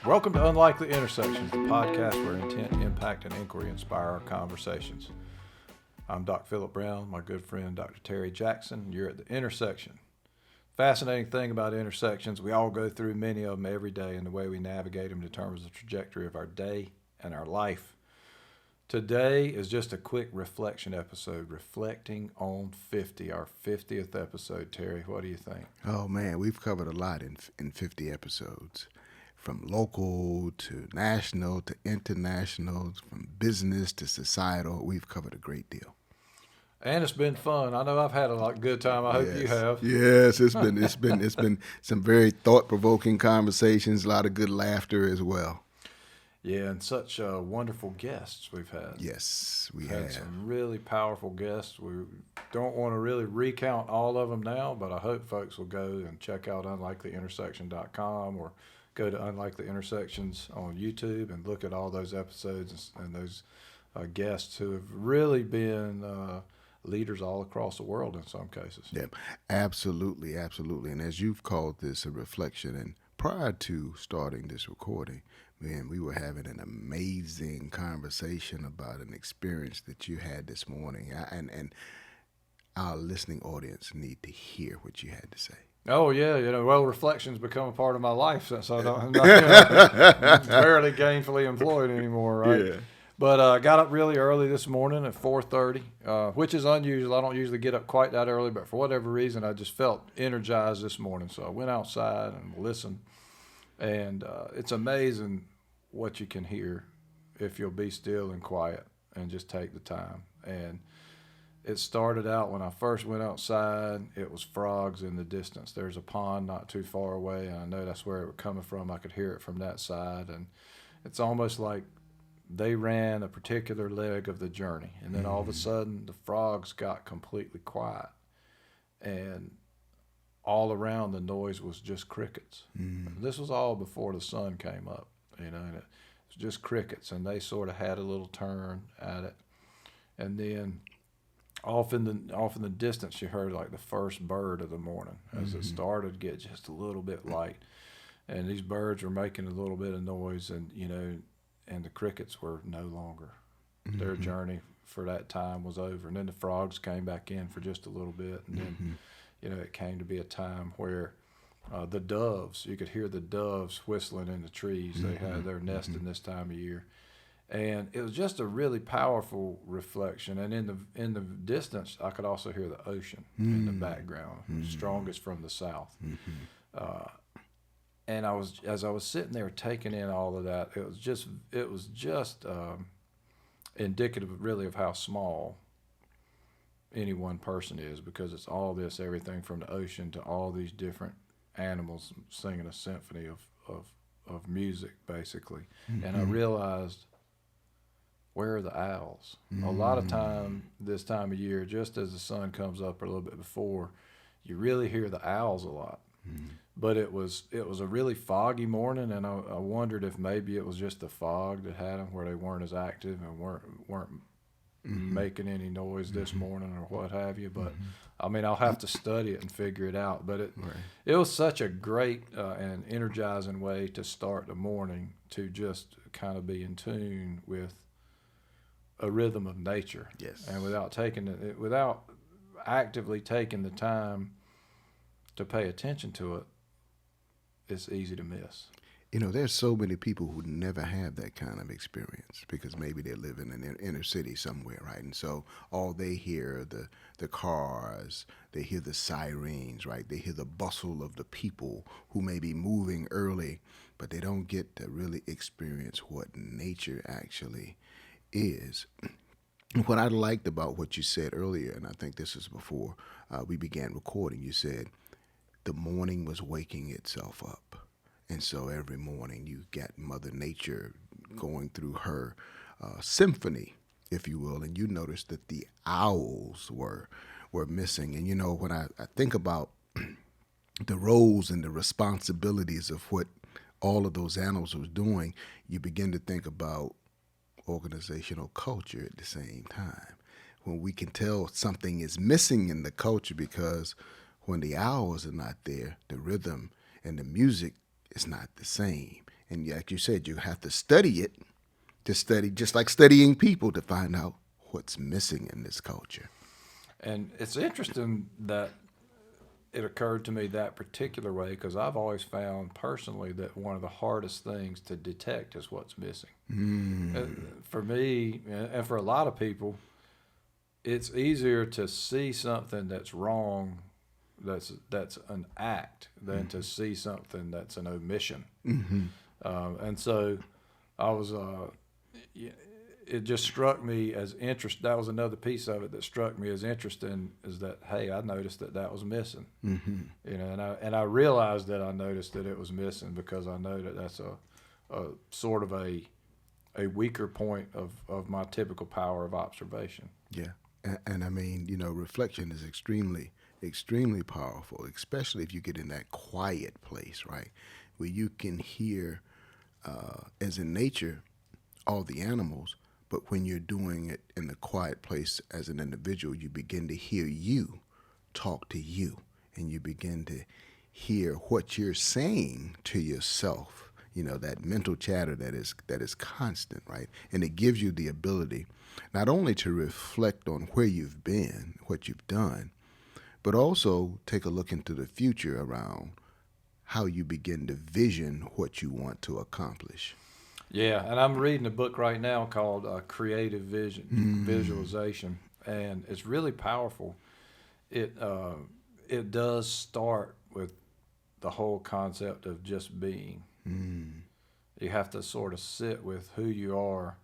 Welcome to Unlikely Intersections, the podcast where intent, impact, and inquiry inspire our conversations. I'm Dr. Philip Brown, my good friend Dr. Terry Jackson. You're at the intersection. Fascinating thing about intersections, we all go through many of them every day, and the way we navigate them determines the trajectory of our day and our life. Today is just a quick reflection episode, reflecting on 50, our 50th episode. Terry, what do you think? Oh man, we've covered a lot in 50 episodes. From local to national to international, from business to societal, we've covered a great deal. And it's been fun. I know I've had a good time. I hope you have. Yes, it's been some very thought-provoking conversations, a lot of good laughter as well. Yeah, and such wonderful guests we've had. Yes, we Had have. some really powerful guests. We don't want to really recount all of them now, but I hope folks will go and check out unlikelyintersection.com or go to Unlikely Intersections on YouTube and look at all those episodes and those guests who have really been leaders all across the world in some cases. Yeah, absolutely. And as you've called this a reflection, and prior to starting this recording, man, we were having an amazing conversation about an experience that you had this morning, and our listening audience need to hear what you had to say. Oh yeah, reflections become a part of my life since I'm barely gainfully employed anymore, right? Yeah. But I got up really early this morning at 4:30, which is unusual. I don't usually get up quite that early, but for whatever reason, I just felt energized this morning. So I went outside and listened, and it's amazing what you can hear if you'll be still and quiet and just take the time. And it started out when I first went outside, it was frogs in the distance. There's a pond not too far away, and I know that's where it was coming from. I could hear it from that side, and it's almost like they ran a particular leg of the journey. And then all of a sudden, the frogs got completely quiet, and all around the noise was just crickets. This was all before the sun came up, and it was just crickets, and they sort of had a little turn at it. And then off in the distance, you heard like the first bird of the morning as it started to get just a little bit light, and these birds were making a little bit of noise, and and the crickets were no longer. Their journey for that time was over, and then the frogs came back in for just a little bit, and then it came to be a time where the doves, you could hear the doves whistling in the trees. They had their nest in this time of year. And it was just a really powerful reflection. And in the distance, I could also hear the ocean in the background, strongest from the south. And as I was sitting there taking in all of that, it was just indicative, really, of how small any one person is, because it's all this, everything from the ocean to all these different animals singing a symphony of music, basically. And I realized, where are the owls? A lot of time this time of year, just as the sun comes up or a little bit before, you really hear the owls a lot. But it was a really foggy morning, and I wondered if maybe it was just the fog that had them, where they weren't as active and weren't making any noise this morning or what have you. But I mean, I'll have to study it and figure it out. But it was such a great and energizing way to start the morning, to just kind of be in tune with a rhythm of nature. Yes. And without actively taking the time to pay attention to it, it's easy to miss. There's so many people who never have that kind of experience because maybe they live in an inner city somewhere, right? And so all they hear are the cars, they hear the sirens, right? They hear the bustle of the people who may be moving early, but they don't get to really experience what nature actually is. What I liked about what you said earlier, and I think this is before we began recording, you said the morning was waking itself up. And so every morning you got Mother Nature going through her symphony, if you will, and you noticed that the owls were missing. And when I think about the roles and the responsibilities of what all of those animals was doing, you begin to think about organizational culture at the same time. When we can tell something is missing in the culture, because when the owls are not there, the rhythm and the music is not the same. And like you said, you have to study it, to study, just like studying people, to find out what's missing in this culture. And it's interesting that it occurred to me that particular way because I've always found personally that one of the hardest things to detect is what's missing. For me, and for a lot of people, it's easier to see something that's wrong, that's an act, than to see something that's an omission. And so I was, it just struck me as interest. That was another piece of it that struck me as interesting. Is that, hey, I noticed that was missing. You know, and I realized that I noticed that it was missing because I know that that's a sort of a weaker point of my typical power of observation. Yeah. And I mean, you know, reflection is extremely powerful, especially if you get in that quiet place, right? Where you can hear, as in nature, all the animals, but when you're doing it in the quiet place as an individual, you begin to hear you talk to you, and you begin to hear what you're saying to yourself. You know, that mental chatter that is constant, right? And it gives you the ability not only to reflect on where you've been, what you've done, but also take a look into the future around how you begin to vision what you want to accomplish. Yeah, and I'm reading a book right now called Creative Visualization, and it's really powerful. It does start with the whole concept of just being. You have to sort of sit with who you are,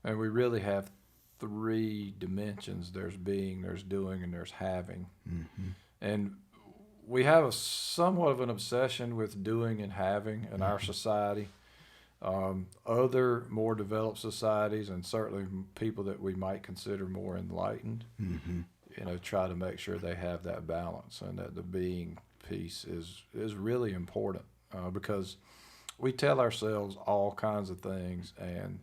and we really have three dimensions. There's being, there's doing, and there's having. And we have a somewhat of an obsession with doing and having in our society. Other more developed societies, and certainly people that we might consider more enlightened, you know, try to make sure they have that balance, and that the being piece is really important, because we tell ourselves all kinds of things, and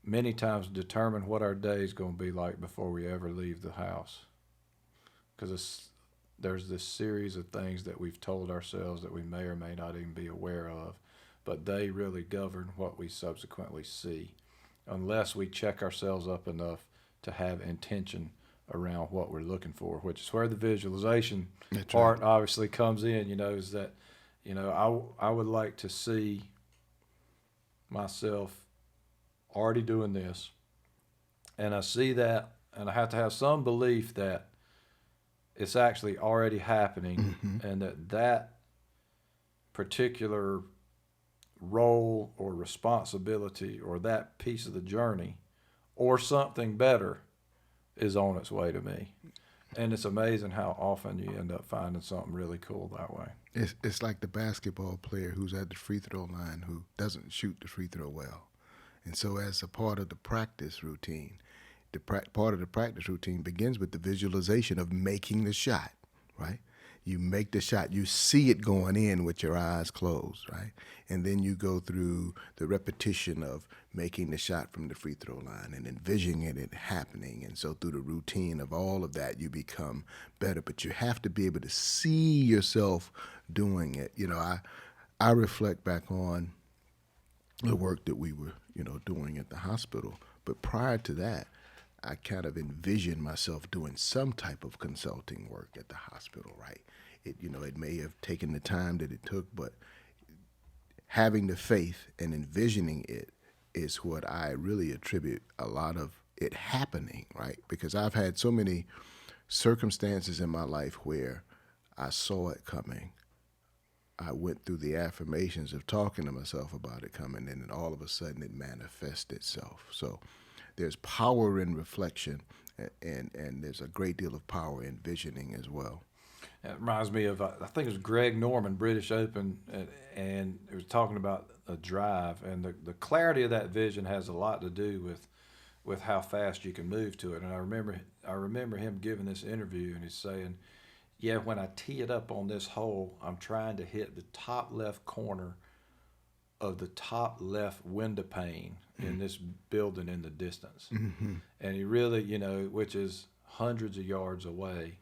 many times determine what our day is going to be like before we ever leave the house, because there's this series of things that we've told ourselves that we may or may not even be aware of, but they really govern what we subsequently see, unless we check ourselves up enough to have intention around what we're looking for, which is where the visualization part obviously comes in. You know, is that, you know, I would like to see myself already doing this, and I see that, and I have to have some belief that it's actually already happening, and that particular role or responsibility or that piece of the journey or something better is on its way to me. And it's amazing how often you end up finding something really cool that way. It's like the basketball player who's at the free throw line who doesn't shoot the free throw well. And so as a part of the practice routine, part of the practice routine begins with the visualization of making the shot, right? You make the shot, you see it going in with your eyes closed, right? And then you go through the repetition of making the shot from the free throw line and envisioning it happening. And so through the routine of all of that, you become better. But you have to be able to see yourself doing it. You know, I reflect back on the work that we were, you know, doing at the hospital. But prior to that, I kind of envisioned myself doing some type of consulting work at the hospital, right? It may have taken the time that it took, but having the faith and envisioning it is what I really attribute a lot of it happening, right? Because I've had so many circumstances in my life where I saw it coming. I went through the affirmations of talking to myself about it coming, and then all of a sudden it manifests itself. So there's power in reflection, and there's a great deal of power in visioning as well. It reminds me of, I think it was Greg Norman, British Open, and it was talking about a drive, and the clarity of that vision has a lot to do with how fast you can move to it. And I remember him giving this interview, and he's saying, yeah, when I tee it up on this hole, I'm trying to hit the top left corner of the top left window pane in this building in the distance. And he really, you know, which is hundreds of yards away,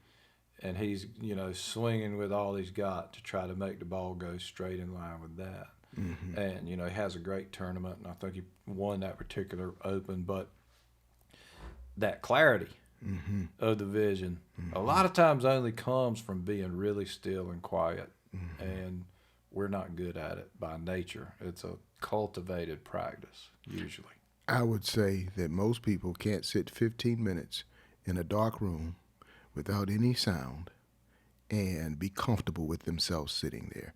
and he's, you know, swinging with all he's got to try to make the ball go straight in line with that. And, he has a great tournament, and I think he won that particular Open. But that clarity of the vision a lot of times only comes from being really still and quiet. And we're not good at it by nature. It's a cultivated practice, usually. I would say that most people can't sit 15 minutes in a dark room without any sound and be comfortable with themselves sitting there.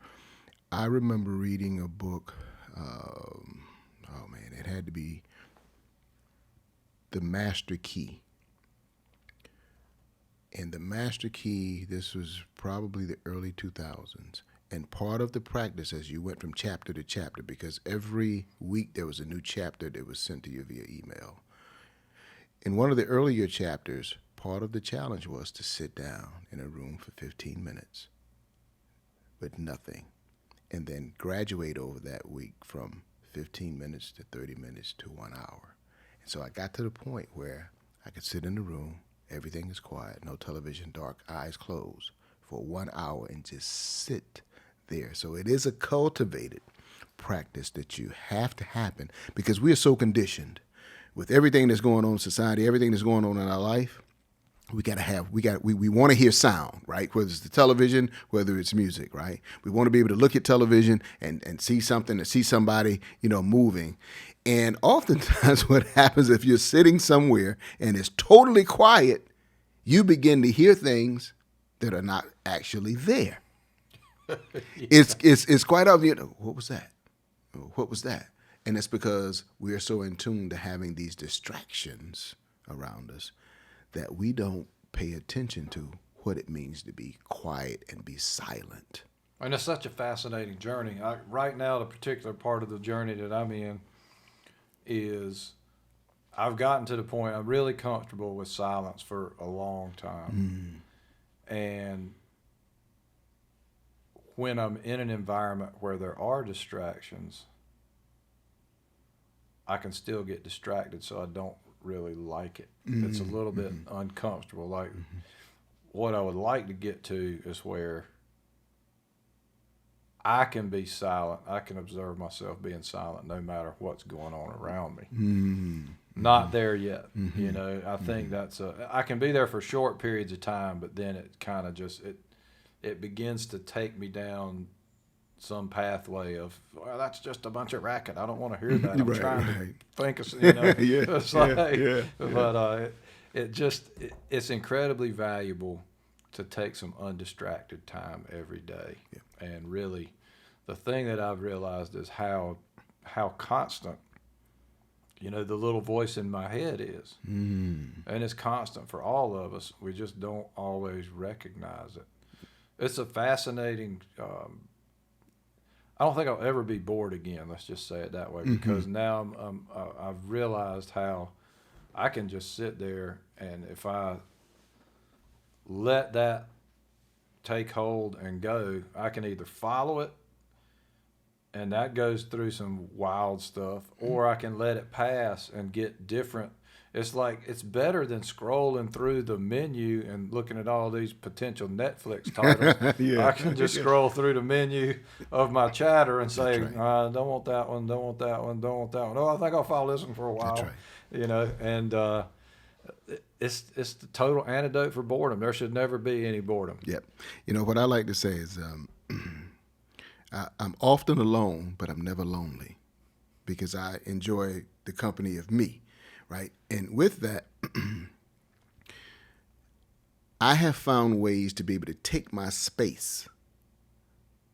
I remember reading a book, it had to be The Master Key. And The Master Key, this was probably the early 2000s. And part of the practice as you went from chapter to chapter, because every week there was a new chapter that was sent to you via email. In one of the earlier chapters, part of the challenge was to sit down in a room for 15 minutes with nothing, and then graduate over that week from 15 minutes to 30 minutes to 1 hour. And so I got to the point where I could sit in the room, everything is quiet, no television, dark, eyes closed, for 1 hour and just sit there. So it is a cultivated practice that you have to happen, because we are so conditioned with everything that's going on in society, everything that's going on in our life. We want to hear sound, right? Whether it's the television, whether it's music, right? We want to be able to look at television and see something, and see somebody, moving. And oftentimes what happens if you're sitting somewhere and it's totally quiet, you begin to hear things that are not actually there. It's quite obvious. What was that? What was that? And it's because we are so in tune to having these distractions around us that we don't pay attention to what it means to be quiet and be silent. And it's such a fascinating journey. Right now, the particular part of the journey that I'm in is I've gotten to the point I'm really comfortable with silence for a long time. And when I'm in an environment where there are distractions, I can still get distracted, so I don't really like it. It's a little bit uncomfortable. Like what I would like to get to is where I can be silent. I can observe myself being silent no matter what's going on around me. Not there yet. I think I can be there for short periods of time, but then it kind of just, it begins to take me down some pathway of, well, that's just a bunch of racket. I don't want to hear that. I'm trying to think of, but it's incredibly valuable to take some undistracted time every day. And really, the thing that I've realized is how constant, the little voice in my head is. And it's constant for all of us. We just don't always recognize it. It's a fascinating, I don't think I'll ever be bored again. Let's just say it that way, because now I've realized how I can just sit there, and if I let that take hold and go, I can either follow it, and that goes through some wild stuff, or I can let it pass and get different. It's like, it's better than scrolling through the menu and looking at all these potential Netflix titles. I can just scroll through the menu of my chatter and say, don't want that one, don't want that one, don't want that one. Oh, I think I'll follow this one for a while. And it's the total antidote for boredom. There should never be any boredom. Yep. What I like to say is I'm often alone, but I'm never lonely, because I enjoy the company of me. Right. And with that, I have found ways to be able to take my space.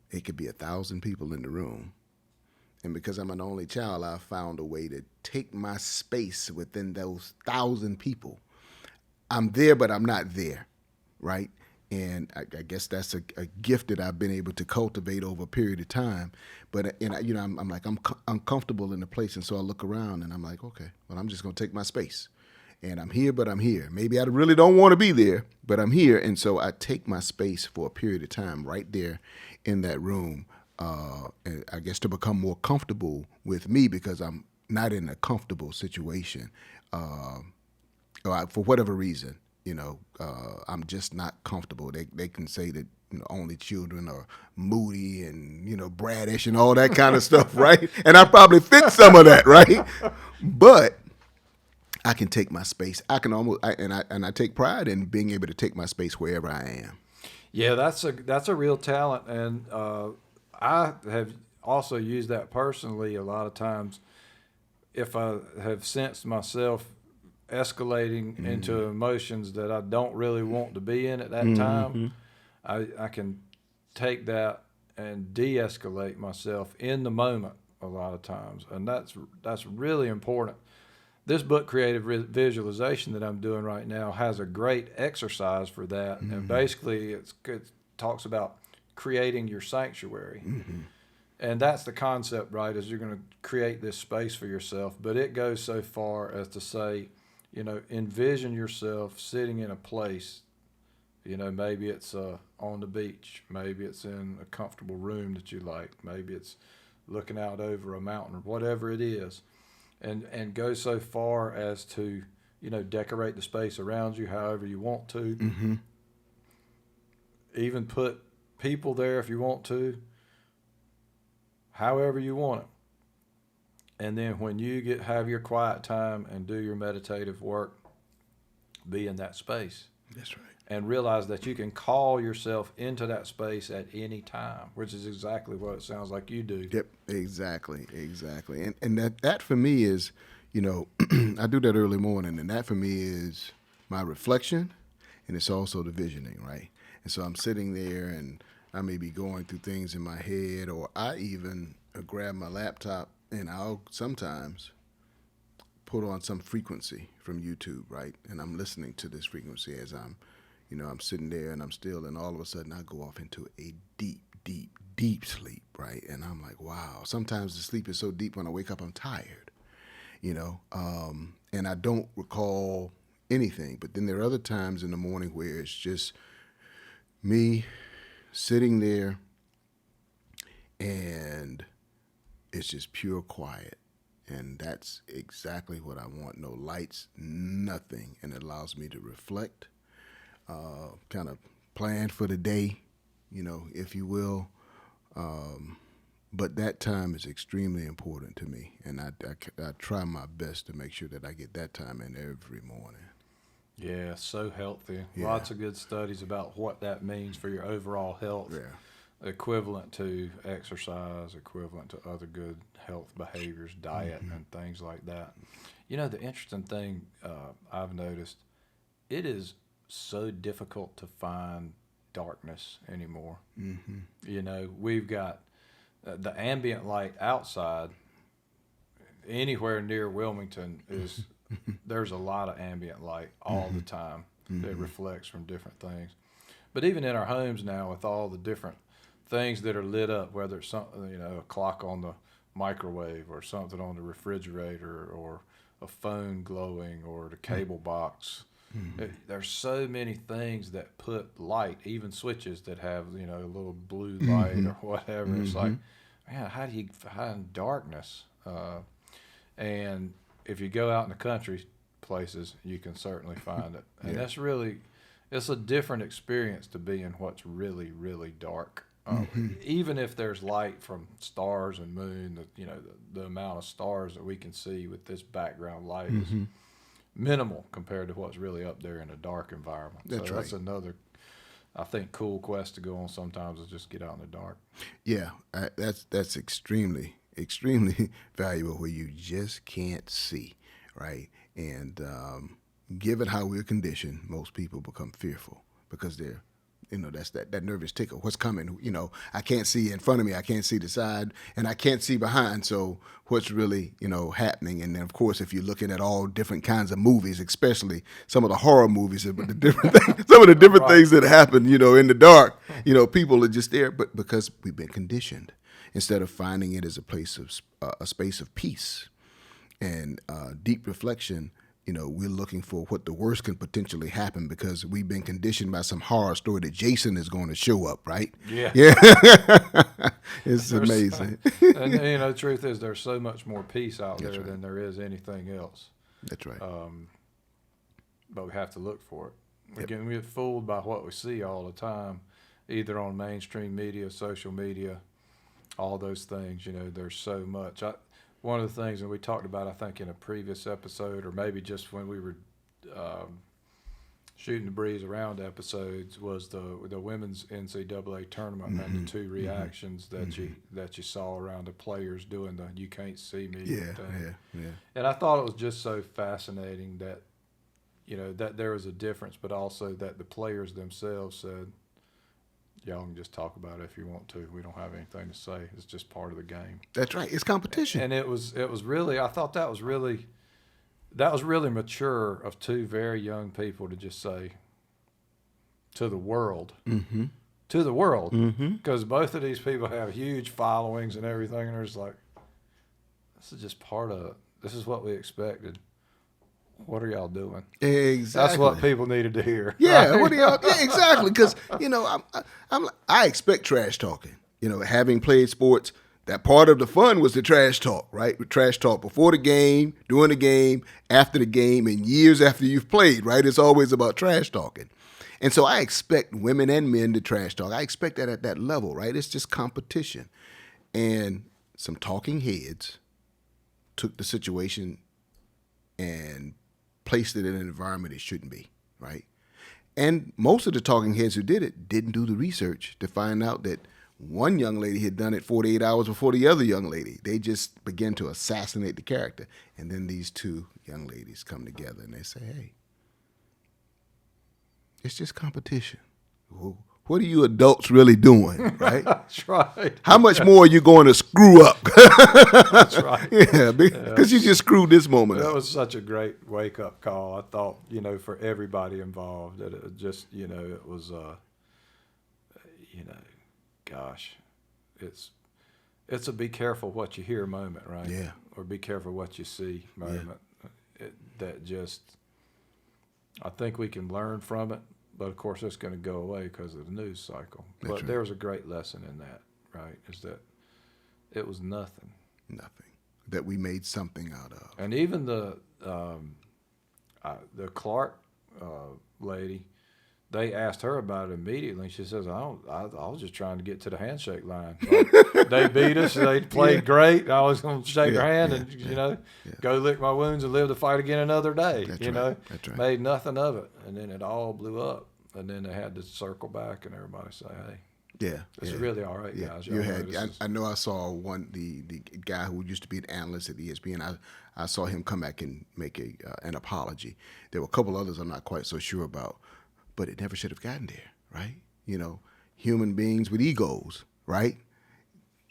It could be 1,000 people in the room. And because I'm an only child, I've found a way to take my space within those 1,000 people. I'm there, but I'm not there. Right. And I guess that's a gift that I've been able to cultivate over a period of time. But I'm like, I'm uncomfortable in the place, and so I look around and I'm like, okay, well, I'm just gonna take my space, and I'm here, but I'm here. Maybe I really don't want to be there, but I'm here, and so I take my space for a period of time right there in that room. And I guess to become more comfortable with me, because I'm not in a comfortable situation, for whatever reason. I'm just not comfortable. They can say that only children are moody and bratish and all that kind of stuff, right? And I probably fit some of that, right? But I can take my space. I can I take pride in being able to take my space wherever I am. Yeah, that's a real talent, and I have also used that personally a lot of times. If I have sensed myself escalating into emotions that I don't really want to be in at that time, I can take that and de-escalate myself in the moment a lot of times, and that's really important. This book, Creative Visualization, that I'm doing right now, has a great exercise for that, and basically it talks about creating your sanctuary. And that's the concept, right, is you're going to create this space for yourself, but it goes so far as to say, envision yourself sitting in a place, maybe it's on the beach, maybe it's in a comfortable room that you like, maybe it's looking out over a mountain or whatever it is, and go so far as to, decorate the space around you however you want to, even put people there if you want to, however you want it. And then when you have your quiet time and do your meditative work, be in that space. That's right. And realize that you can call yourself into that space at any time, which is exactly what it sounds like you do. Yep, exactly. And that for me is, I do that early morning, and that for me is my reflection, and it's also the visioning, right? And so I'm sitting there, and I may be going through things in my head, or I even grab my laptop and I'll sometimes put on some frequency from YouTube, right? And I'm listening to this frequency as I'm sitting there and I'm still, and all of a sudden I go off into a deep, deep, deep sleep, right? And I'm like, wow. Sometimes the sleep is so deep when I wake up, I'm tired, and I don't recall anything. But then there are other times in the morning where it's just me sitting there and it's just pure quiet. And that's exactly what I want. No lights, nothing. And it allows me to reflect, kind of plan for the day, if you will. But that time is extremely important to me. And I try my best to make sure that I get that time in every morning. Yeah, so healthy. Yeah. Lots of good studies about what that means for your overall health. Yeah. Equivalent to exercise, equivalent to other good health behaviors, diet, and things like that. The interesting thing I've noticed, it is so difficult to find darkness anymore. We've got the ambient light outside. Anywhere near Wilmington is there's a lot of ambient light all the time that reflects from different things. But even in our homes now, with all the different things that are lit up, whether it's something, a clock on the microwave or something on the refrigerator or a phone glowing or the cable box. There's so many things that put light, even switches that have, a little blue light or whatever. It's like, man, how do you find darkness? And if you go out in the country places, you can certainly find it. And that's really, it's a different experience to be in what's really, really dark. Even if there's light from stars and moon, the amount of stars that we can see with this background light is minimal compared to what's really up there in a dark environment. That's another, I think, cool quest to go on sometimes, is just get out in the dark. Yeah, that's extremely, extremely valuable, where you just can't see, right? And given how we're conditioned, most people become fearful because they're, that's that nervous tickle. What's coming? I can't see in front of me. I can't see the side, and I can't see behind. So what's really, happening? And then, of course, if you're looking at all different kinds of movies, especially some of the horror movies, but the different some of the different things that happen, in the dark, people are just there. But because we've been conditioned, instead of finding it as a space of peace and deep reflection, we're looking for what the worst can potentially happen, because we've been conditioned by some horror story that Jason is going to show up, right? Yeah. It's amazing. And the truth is, there's so much more peace out there than there is anything else. That's right. But we have to look for it. Again, we get fooled by what we see all the time, either on mainstream media, social media, all those things. There's so much. One of the things that we talked about, I think, in a previous episode, or maybe just when we were shooting the breeze around episodes, was the women's NCAA tournament and the two reactions that you saw around the players doing the "you can't see me" thing. Yeah. And I thought it was just so fascinating that that there was a difference, but also that the players themselves said, "Y'all can just talk about it if you want to. We don't have anything to say. It's just part of the game." That's right. It's competition. And it was really, I thought that was really mature of two very young people to just say to the world, because both of these people have huge followings and everything, and they're just like, this is just part of it. This is what we expected. What are y'all doing? Exactly. That's what people needed to hear. Yeah, what are y'all? Yeah, exactly. Because I expect trash talking. Having played sports, that part of the fun was the trash talk, right? Trash talk before the game, during the game, after the game, and years after you've played, right? It's always about trash talking. And so I expect women and men to trash talk. I expect that at that level, right? It's just competition. And some talking heads took the situation and placed it in an environment it shouldn't be, right? And most of the talking heads who did it didn't do the research to find out that one young lady had done it 48 hours before the other young lady. They just began to assassinate the character. And then these two young ladies come together and they say, hey, it's just competition. What are you adults really doing, right? That's right. How much more are you going to screw up? That's right. Yeah, because you just screwed this moment That up. was such a great wake-up call. I thought, for everybody involved, that it just, it was, gosh, it's a be careful what you hear moment, right? Yeah. Or be careful what you see moment. That just, I think we can learn from it, but of course it's going to go away because of the news cycle. That's But right. there was a great lesson in that, right? Is that it was nothing. Nothing. That we made something out of. And even the Clark lady, they asked her about it immediately. She says, I was just trying to get to the handshake line. Like, they beat us. They played great. I was going to shake her hand and, go lick my wounds and live to fight again another day. That's you right. know, That's right. made nothing of it. And then it all blew up. And then they had to circle back and everybody say, hey, Yeah. it's yeah. really all right, Yeah, guys. you Y'all know had. this is- I know. I saw the guy who used to be an analyst at ESPN. I saw him come back and make an apology. There were a couple others I'm not quite so sure about, but it never should have gotten there, right? Human beings with egos, right?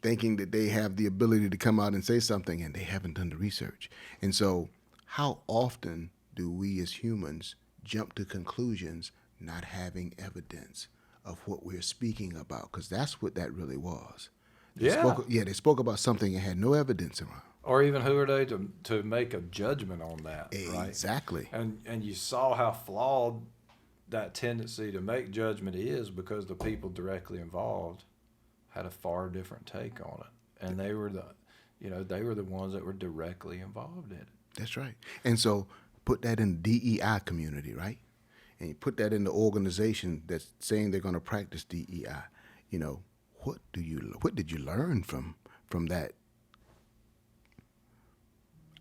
Thinking that they have the ability to come out and say something, and they haven't done the research. And so, how often do we as humans jump to conclusions not having evidence of what we're speaking about? Because that's what that really was. They spoke about something and had no evidence around. Or even who are they to make a judgment on that, right? Exactly. And you saw how flawed that tendency to make judgment is, because the people directly involved had a far different take on it, and they were the ones that were directly involved in it. That's right. And so put that in the DEI community, right? And you put that in the organization that's saying they're going to practice DEI. What did you learn from that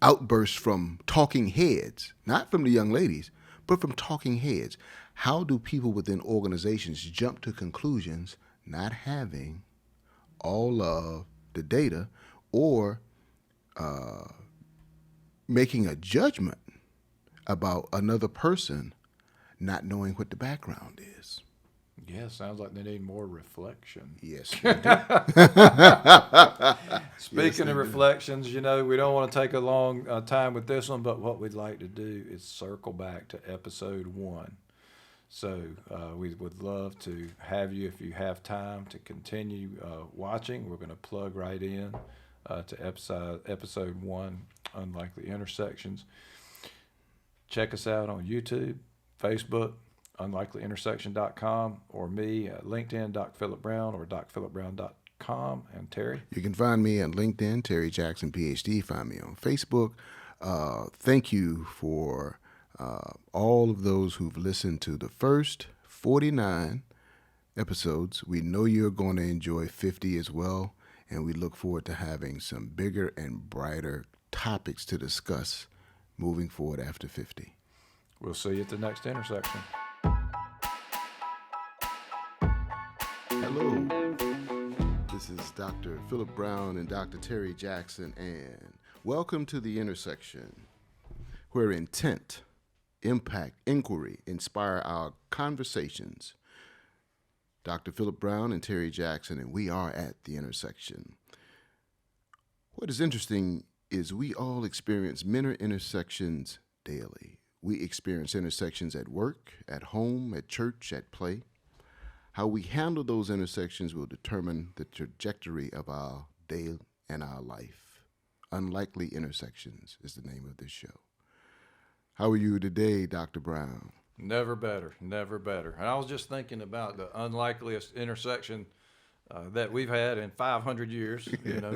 outburst from talking heads, not from the young ladies, but from talking heads? How do people within organizations jump to conclusions not having all of the data, or making a judgment about another person not knowing what the background is? Yeah, sounds like they need more reflection. Yes. Speaking of reflections, we don't want to take a long time with this one, but what we'd like to do is circle back to episode 1. So we would love to have you, if you have time, to continue watching. We're going to plug right in to episode 1, Unlikely Intersections. Check us out on YouTube, Facebook, unlikelyintersection.com, or me at LinkedIn, Doc Phillip Brown, or docphillipbrown.com. And Terry? You can find me at LinkedIn, Terry Jackson, PhD. Find me on Facebook. Thank you for all of those who've listened to the first 49 episodes. We know you're going to enjoy 50 as well, and we look forward to having some bigger and brighter topics to discuss moving forward after 50. We'll see you at the next intersection. Hello, this is Dr. Philip Brown and Dr. Terry Jackson, and welcome to The Intersection, where intent, impact, inquiry inspire our conversations. Dr. Philip Brown and Terry Jackson, and we are at The Intersection. What is interesting is we all experience many intersections daily. We experience intersections at work, at home, at church, at play. How we handle those intersections will determine the trajectory of our day and our life. Unlikely Intersections is the name of this show. How are you today, Dr. Brown? Never better, never better. And I was just thinking about the unlikeliest intersection that we've had in 500 years,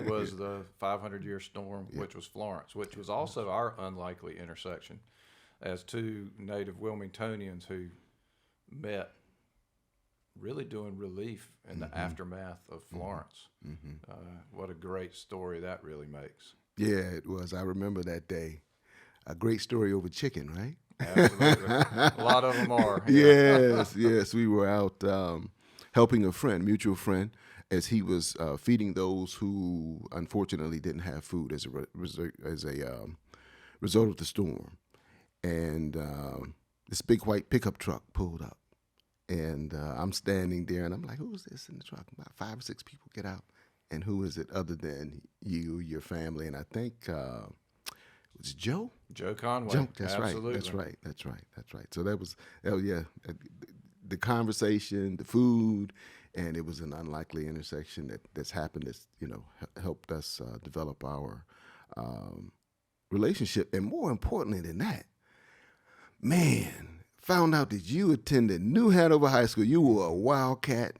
was the 500-year storm, which was Florence, which was also our unlikely intersection as two native Wilmingtonians who met really doing relief in the aftermath of Florence. What a great story that really makes. Yeah, it was. I remember that day. A great story over chicken, right? Absolutely. A lot of them are. Yes. We were out helping a friend, mutual friend, as he was feeding those who unfortunately didn't have food as a result of the storm. And this big white pickup truck pulled up. And I'm standing there, and I'm like, who's this in the truck? About 5 or 6 people get out. And who is it other than you, your family? And I think it was Joe? Joe Conway. Joe, that's Absolutely. right. That's right. So that was, the conversation, the food, and it was an unlikely intersection that's happened that's, helped us develop our relationship. And more importantly than that, man, found out that you attended New Hanover High School. You were a Wildcat,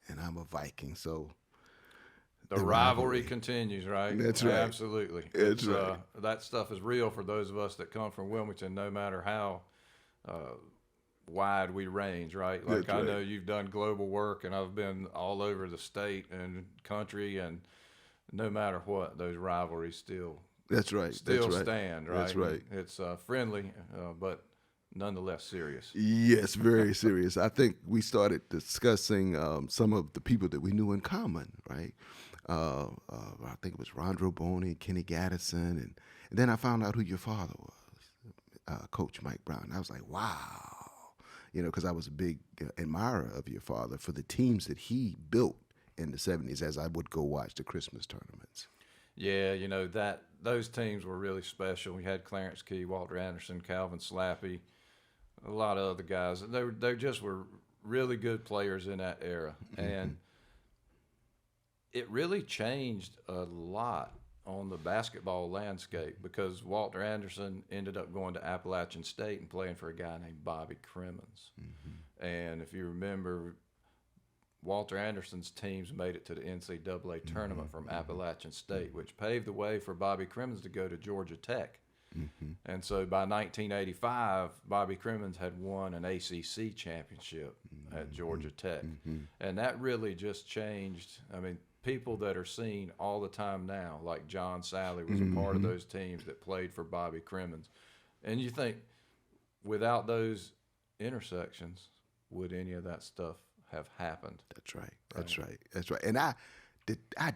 and I'm a Viking. So the rivalry continues, right? That's right. Absolutely. That's right. That stuff is real for those of us that come from Wilmington, no matter how wide we range, right? Like I know you've done global work, and I've been all over the state and country, and no matter what, those rivalries still stand, right? That's right. It's friendly, but nonetheless serious. Yes, very serious. I think we started discussing some of the people that we knew in common, right? I think it was Rondro Boney, Kenny Gaddison, and then I found out who your father was, Coach Mike Brown. I was like, wow, because I was a big admirer of your father for the teams that he built in the 70s as I would go watch the Christmas tournaments. Yeah, those teams were really special. We had Clarence Key, Walter Anderson, Calvin Slappy, a lot of other guys. They just were really good players in that era. And it really changed a lot on the basketball landscape because Walter Anderson ended up going to Appalachian State and playing for a guy named Bobby Crimmins. And if you remember, Walter Anderson's teams made it to the NCAA tournament from Appalachian State, which paved the way for Bobby Crimmins to go to Georgia Tech. And so by 1985, Bobby Crimmins had won an ACC championship at Georgia Tech. And that really just changed. I mean, people that are seen all the time now, like John Sally was a part of those teams that played for Bobby Crimmins. And you think, without those intersections, would any of that stuff have happened? That's right. And I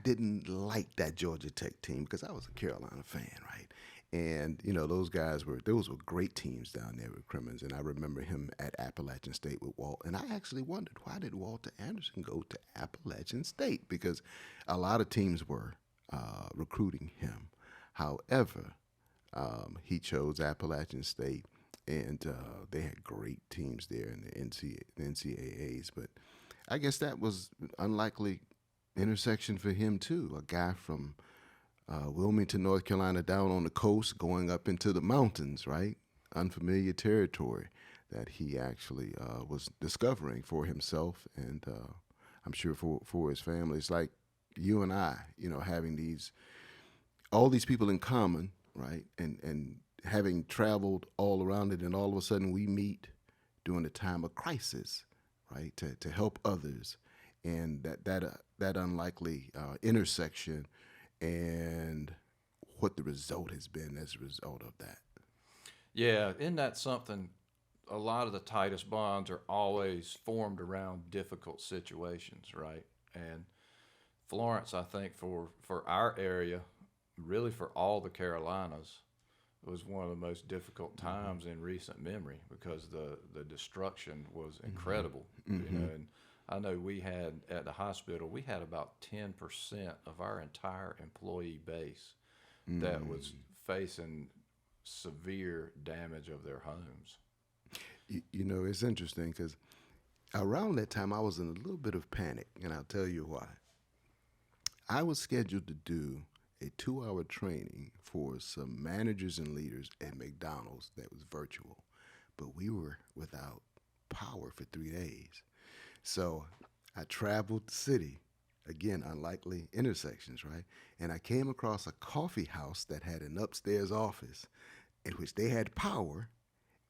didn't like that Georgia Tech team because I was a Carolina fan, right? And, those were great teams down there with Crimmins. And I remember him at Appalachian State with Walt. And I actually wondered, why did Walter Anderson go to Appalachian State? Because a lot of teams were recruiting him. However, he chose Appalachian State, and they had great teams there in the NCAAs. But I guess that was an unlikely intersection for him, too. A guy from Wilmington, North Carolina, down on the coast, going up into the mountains, right? Unfamiliar territory that he actually was discovering for himself and I'm sure for his family. It's like you and I, having all these people in common, right? And having traveled all around it, and all of a sudden we meet during a time of crisis, right? To help others, and that unlikely intersection, and what the result has been as a result of that. Yeah, isn't that something? A lot of the tightest bonds are always formed around difficult situations, right? And Florence, I think for our area, really for all the Carolinas, was one of the most difficult times in recent memory because the destruction was incredible. And I know we had at the hospital we had about 10% of our entire employee base that was facing severe damage of their homes. You know, it's interesting because around that time I was in a little bit of panic, and I'll tell you why. I was scheduled to do a 2-hour training for some managers and leaders at McDonald's that was virtual, but we were without power for 3 days. So I traveled the city, again, unlikely intersections, right? And I came across a coffee house that had an upstairs office in which they had power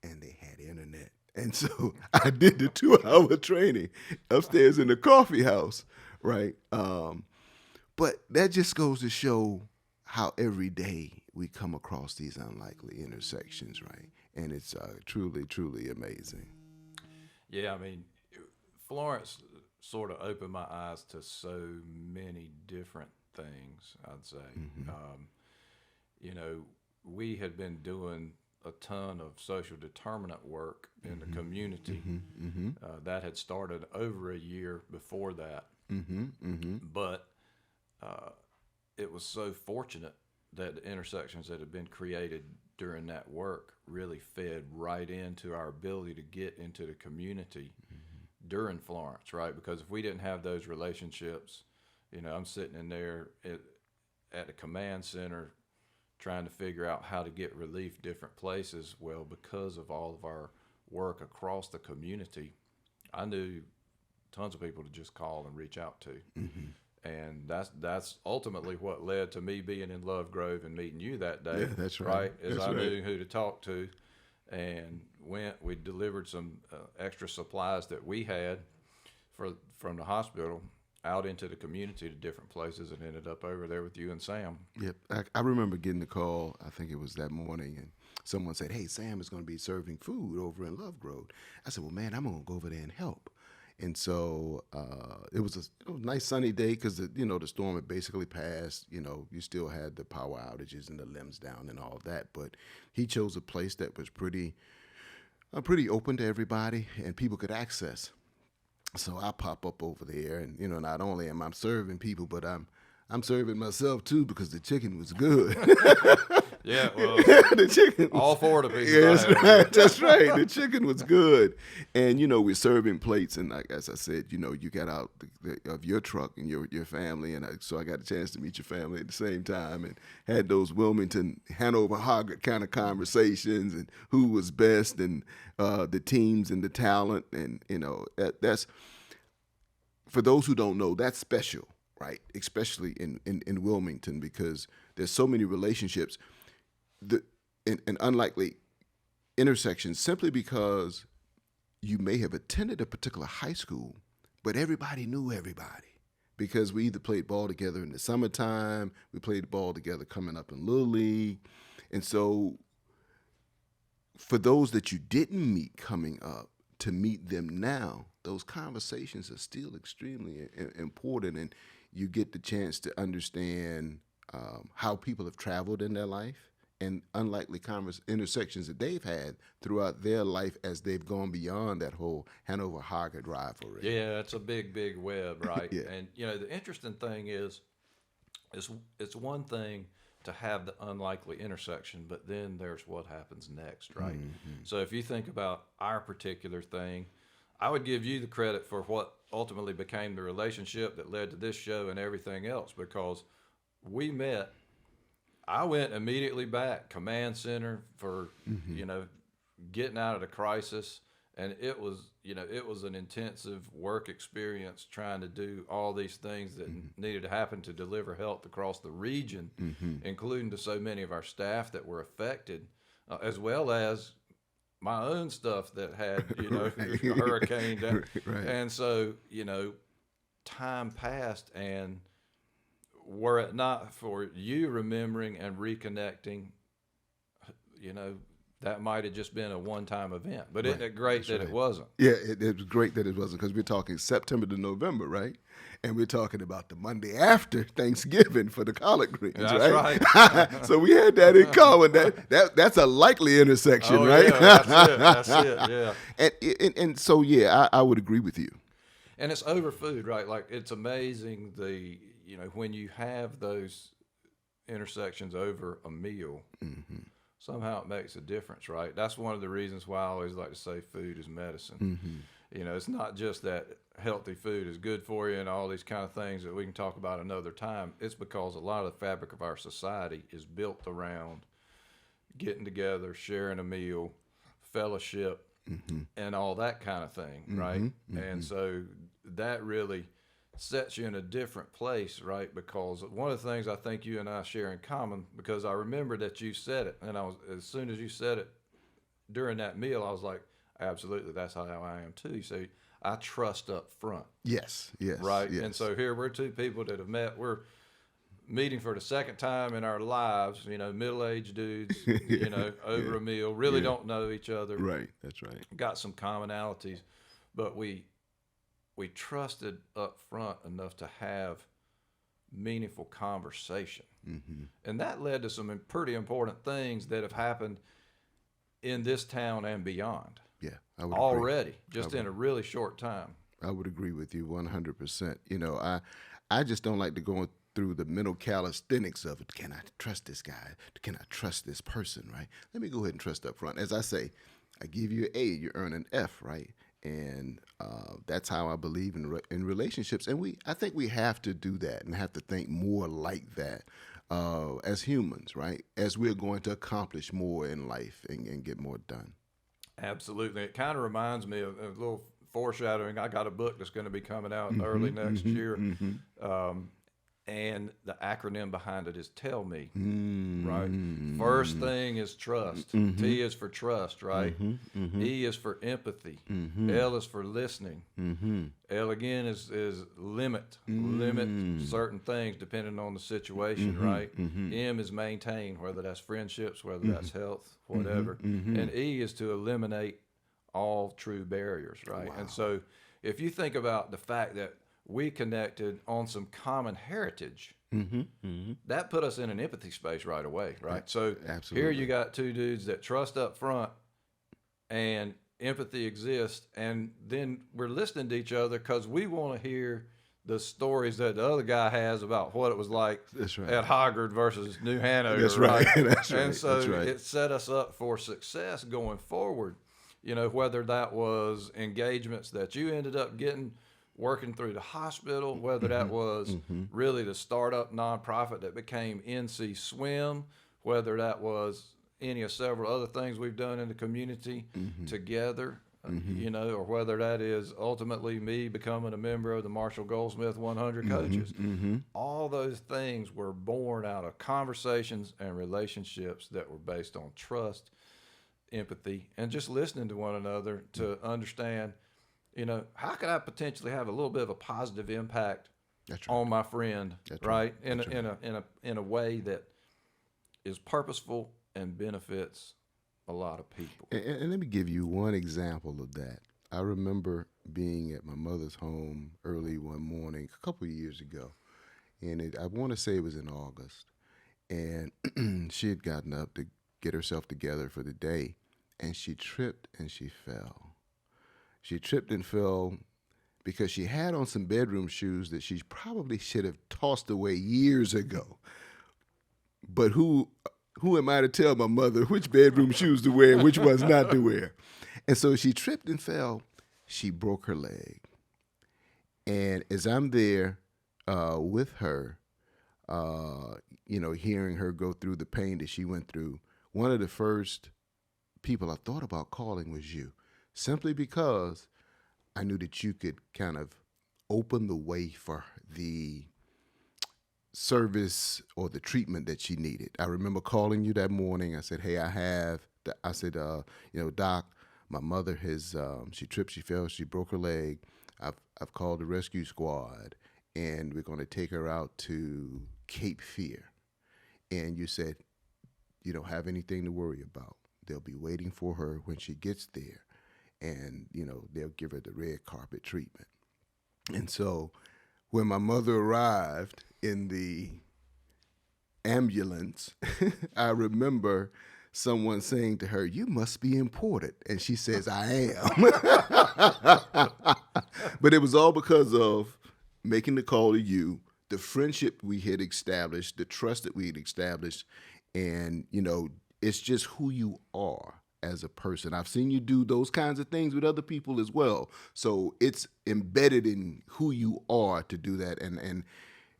and they had internet. And so I did the 2-hour training upstairs in the coffee house, right? But that just goes to show how every day we come across these unlikely intersections, right? And it's truly, truly amazing. Yeah, I mean, Florence sort of opened my eyes to so many different things, I'd say. You know, we had been doing a ton of social determinant work in the community. That had started over a year before that. But it was so fortunate that the intersections that had been created during that work really fed right into our ability to get into the community during Florence, right? Because if we didn't have those relationships, you know, I'm sitting in there at the command center trying to figure out how to get relief different places. Well, because of all of our work across the community, I knew tons of people to just call and reach out to. And that's ultimately what led to me being in Love Grove and meeting you that day. Yeah, that's right. Is That's I right. knew who to talk to, and we delivered some extra supplies that we had from the hospital out into the community to different places, and ended up over there with you and Sam. Yep. I remember getting the call, I think it was that morning, and someone said, "Hey, Sam is going to be serving food over in Love Grove." I said, "Well, man, I'm going to go over there and help." And so it was a nice sunny day because, the storm had basically passed. You know, you still had the power outages and the limbs down and all of that. But he chose a place that was pretty open to everybody and people could access. So I pop up over there, and not only am I serving people, but I'm serving myself too because the chicken was good. Yeah, well, The chicken. all four of the pieces. Yeah, I that's had. right. That's right. The chicken was good, and we're serving plates, and like as I said, you got out of your truck and your family, and so I got a chance to meet your family at the same time, and had those Wilmington, Hanover, Hoggard kind of conversations, and who was best, and the teams and the talent, and that's for those who don't know, that's special, right? Especially in Wilmington, because there's so many relationships. And unlikely intersections simply because you may have attended a particular high school, but everybody knew everybody because we either played ball together in the summertime, we played ball together coming up in Little League. And so for those that you didn't meet coming up, to meet them now, those conversations are still extremely important, and you get the chance to understand how people have traveled in their life and unlikely intersections that they've had throughout their life as they've gone beyond that whole Hanover-Hoggard rivalry. Yeah, it's a big, big web, right? Yeah. And the interesting thing is, it's one thing to have the unlikely intersection, but then there's what happens next, right? So if you think about our particular thing, I would give you the credit for what ultimately became the relationship that led to this show and everything else, because we met. I went immediately back, command center for, getting out of the crisis. And it was an intensive work experience trying to do all these things that needed to happen to deliver health across the region, including to so many of our staff that were affected. as well as my own stuff that had, Right. a hurricane. Right. And so, time passed, and were it not for you remembering and reconnecting, you know, that might have just been a one-time event. But isn't it great that it wasn't? Yeah, it was great that it wasn't, because we're talking September to November, right? And we're talking about the Monday after Thanksgiving for the collard greens, That's right? So we had that in common. That's a likely intersection, Oh, right? yeah, that's it, yeah. And so, yeah, I would agree with you. And it's over food, right? Like, it's amazing when you have those intersections over a meal, somehow it makes a difference, right? That's one of the reasons why I always like to say food is medicine. It's not just that healthy food is good for you and all these kind of things that we can talk about another time. It's because a lot of the fabric of our society is built around getting together, sharing a meal, fellowship, and all that kind of thing, right? And so that really sets you in a different place, right? Because one of the things I think you and I share in common, because I remember that you said it, and as soon as you said it during that meal, I was like, absolutely, that's how I am too. You say, I trust up front. Yes, Right? yes. And so here we're two people that have met. We're meeting for the second time in our lives, middle-aged dudes, over a meal, really don't know each other. Right, that's right. Got some commonalities, but we trusted up front enough to have meaningful conversation. And that led to some pretty important things that have happened in this town and beyond. Yeah, I would already, just in a really short time. I would agree with you 100%. I just don't like to go through the mental calisthenics of it. Can I trust this guy? Can I trust this person, right? Let me go ahead and trust up front. As I say, I give you an A, you earn an F, right? And that's how I believe in relationships. And I think we have to do that and have to think more like that as humans, right? As we're going to accomplish more in life and get more done. Absolutely. It kind of reminds me of a little foreshadowing. I got a book that's going to be coming out early next year. And the acronym behind it is TELL ME, right? First thing is trust. T is for trust, right? E is for empathy. L is for listening. L again is limit. Limit certain things depending on the situation, right? M is maintain, whether that's friendships, whether that's health, whatever. And E is to eliminate all true barriers, right? Wow. And so if you think about the fact that we connected on some common heritage, that put us in an empathy space right away, right? So Absolutely. here you got two dudes that trust up front and empathy exists, and then we're listening to each other because we want to hear the stories that the other guy has about what it was like That's right. at Hoggard versus New Hanover. That's right. That's right. And so That's right. it set us up for success going forward, whether that was engagements that you ended up getting working through the hospital, whether that was really the startup nonprofit that became NC Swim, whether that was any of several other things we've done in the community together, or whether that is ultimately me becoming a member of the Marshall Goldsmith 100 Coaches. All those things were born out of conversations and relationships that were based on trust, empathy, and just listening to one another to understand, how could I potentially have a little bit of a positive impact That's right. on my friend, That's right? right. In a way that is purposeful and benefits a lot of people. And let me give you one example of that. I remember being at my mother's home early one morning a couple of years ago, and I want to say it was in August, and she had gotten up to get herself together for the day, and she tripped and she fell. She tripped and fell because she had on some bedroom shoes that she probably should have tossed away years ago. But who am I to tell my mother which bedroom shoes to wear and which ones not to wear? And so she tripped and fell. She broke her leg. And as I'm there with her, hearing her go through the pain that she went through, one of the first people I thought about calling was you. Simply because I knew that you could kind of open the way for the service or the treatment that she needed. I remember calling you that morning. I said, hey, I have I said, Doc, my mother has she tripped, she fell, she broke her leg. I've called the rescue squad, and we're going to take her out to Cape Fear. And you said, you don't have anything to worry about. They'll be waiting for her when she gets there, and they'll give her the red carpet treatment. And so when my mother arrived in the ambulance, I remember someone saying to her, "You must be imported." And she says, "I am." But it was all because of making the call to you, the friendship we had established, the trust that we had established. And, it's just who you are as a person. I've seen you do those kinds of things with other people as well. So it's embedded in who you are to do that. And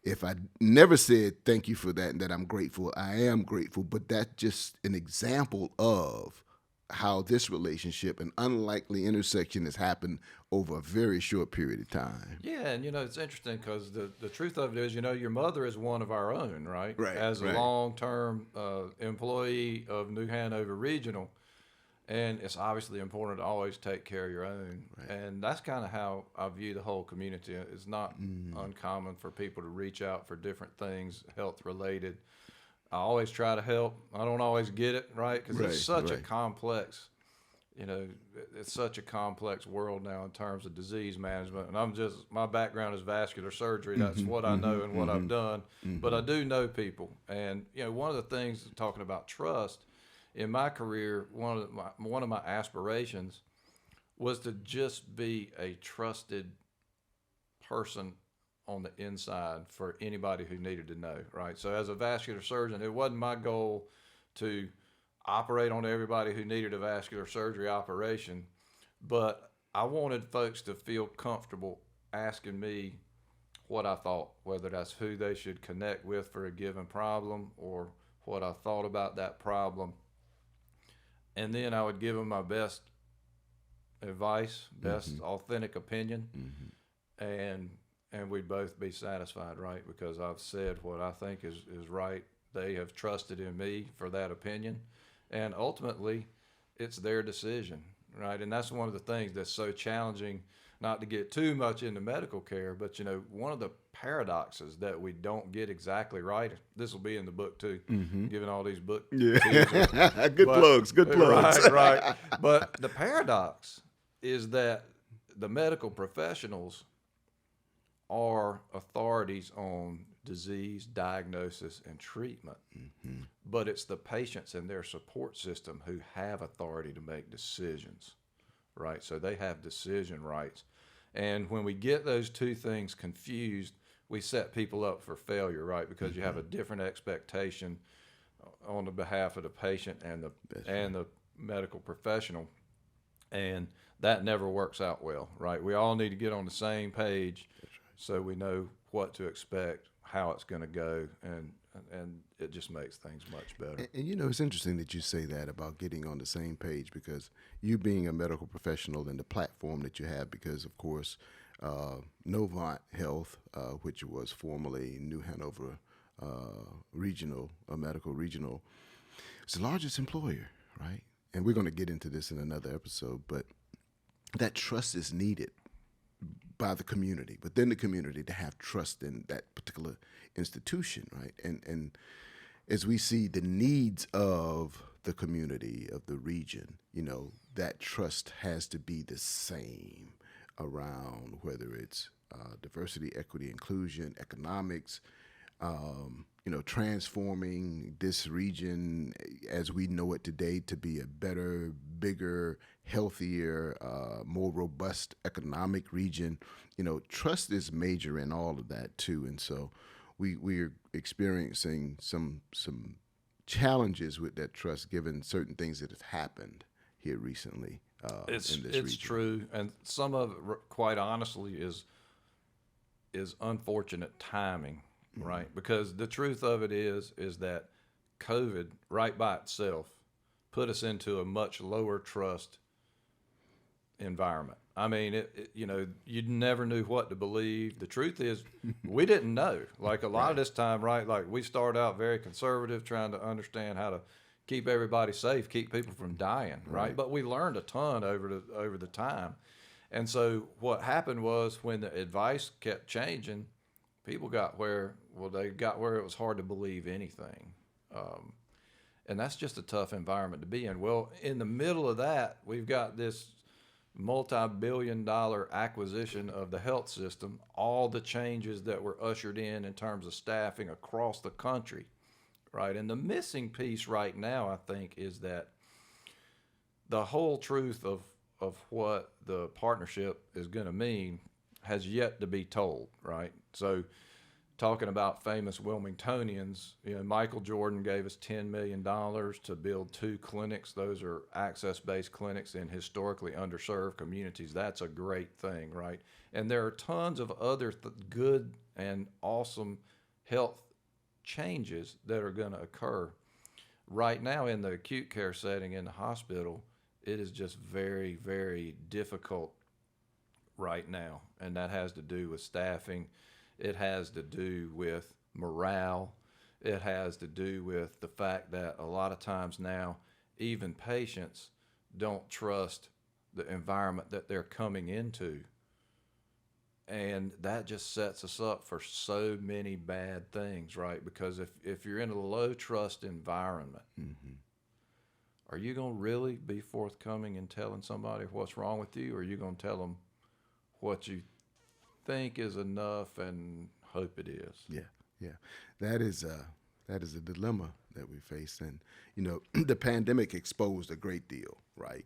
if I never said thank you for that and that I'm grateful, I am grateful. But that's just an example of how this relationship, an unlikely intersection, has happened over a very short period of time. Yeah, and it's interesting because the truth of it is, your mother is one of our own, right? Right. As a right. long-term employee of New Hanover Regional, and it's obviously important to always take care of your own. Right. And that's kind of how I view the whole community. It's not uncommon for people to reach out for different things, health-related. I always try to help. I don't always get it, right? Because it's such a complex, it's such a complex world now in terms of disease management. And my background is vascular surgery. That's what I know and what I've done. But I do know people. And, one of the things, talking about trust, in my career, one of my aspirations was to just be a trusted person on the inside for anybody who needed to know, right? So as a vascular surgeon, it wasn't my goal to operate on everybody who needed a vascular surgery operation, but I wanted folks to feel comfortable asking me what I thought, whether that's who they should connect with for a given problem or what I thought about that problem. And then I would give them my best advice, best authentic opinion, and we'd both be satisfied, right? Because I've said what I think is right. They have trusted in me for that opinion. And ultimately, it's their decision, right? And that's one of the things that's so challenging, not to get too much into medical care, but, one of the paradoxes that we don't get exactly right, this will be in the book too, giving all these book Good plugs. Right. But the paradox is that the medical professionals are authorities on disease diagnosis and treatment, but it's the patients and their support system who have authority to make decisions, right? So they have decision rights. And when we get those two things confused, we set people up for failure, right? Because you have a different expectation on the behalf of the patient and the medical professional, and that never works out well, right? We all need to get on the same page so we know what to expect, how it's going to go, and it just makes things much better. And it's interesting that you say that about getting on the same page, because you being a medical professional and the platform that you have, because of course, Novant Health, which was formerly New Hanover Regional, medical regional, is the largest employer, right? And we're going to get into this in another episode, but that trust is needed by the community, within the community, to have trust in that particular institution, right? And as we see the needs of the community, of the region, that trust has to be the same around whether it's diversity, equity, inclusion, economics, transforming this region as we know it today to be a better, bigger, healthier, more robust economic region. Trust is major in all of that too. And so we're experiencing some challenges with that trust, given certain things that have happened here recently in this region. It's true. And some of it, quite honestly, is unfortunate timing. Right, because the truth of it is that COVID, right by itself, put us into a much lower trust environment. I mean, you never knew what to believe. The truth is, we didn't know. Like a lot of this time, right? Like we started out very conservative, trying to understand how to keep everybody safe, keep people from dying, right? Right. But we learned a ton over the time. And so what happened was when the advice kept changing, people they got where it was hard to believe anything. And that's just a tough environment to be in. Well, in the middle of that, we've got this multi-billion-dollar acquisition of the health system, all the changes that were ushered in terms of staffing across the country, right? And the missing piece right now, I think, is that the whole truth of what the partnership is going to mean has yet to be told, right? So talking about famous Wilmingtonians, Michael Jordan gave us $10 million to build 2 clinics. Those are access-based clinics in historically underserved communities. That's a great thing, right? And there are tons of other good and awesome health changes that are going to occur. Right now in the acute care setting in the hospital, it is just very, very difficult right now. And that has to do with staffing. It has to do with morale. It has to do with the fact that a lot of times now, even patients don't trust the environment that they're coming into. And that just sets us up for so many bad things, right? Because if you're in a low trust environment, are you going to really be forthcoming in telling somebody what's wrong with you? Or are you going to tell them what you think is enough and hope it is? Yeah. That is a dilemma that we face. And, the pandemic exposed a great deal, right?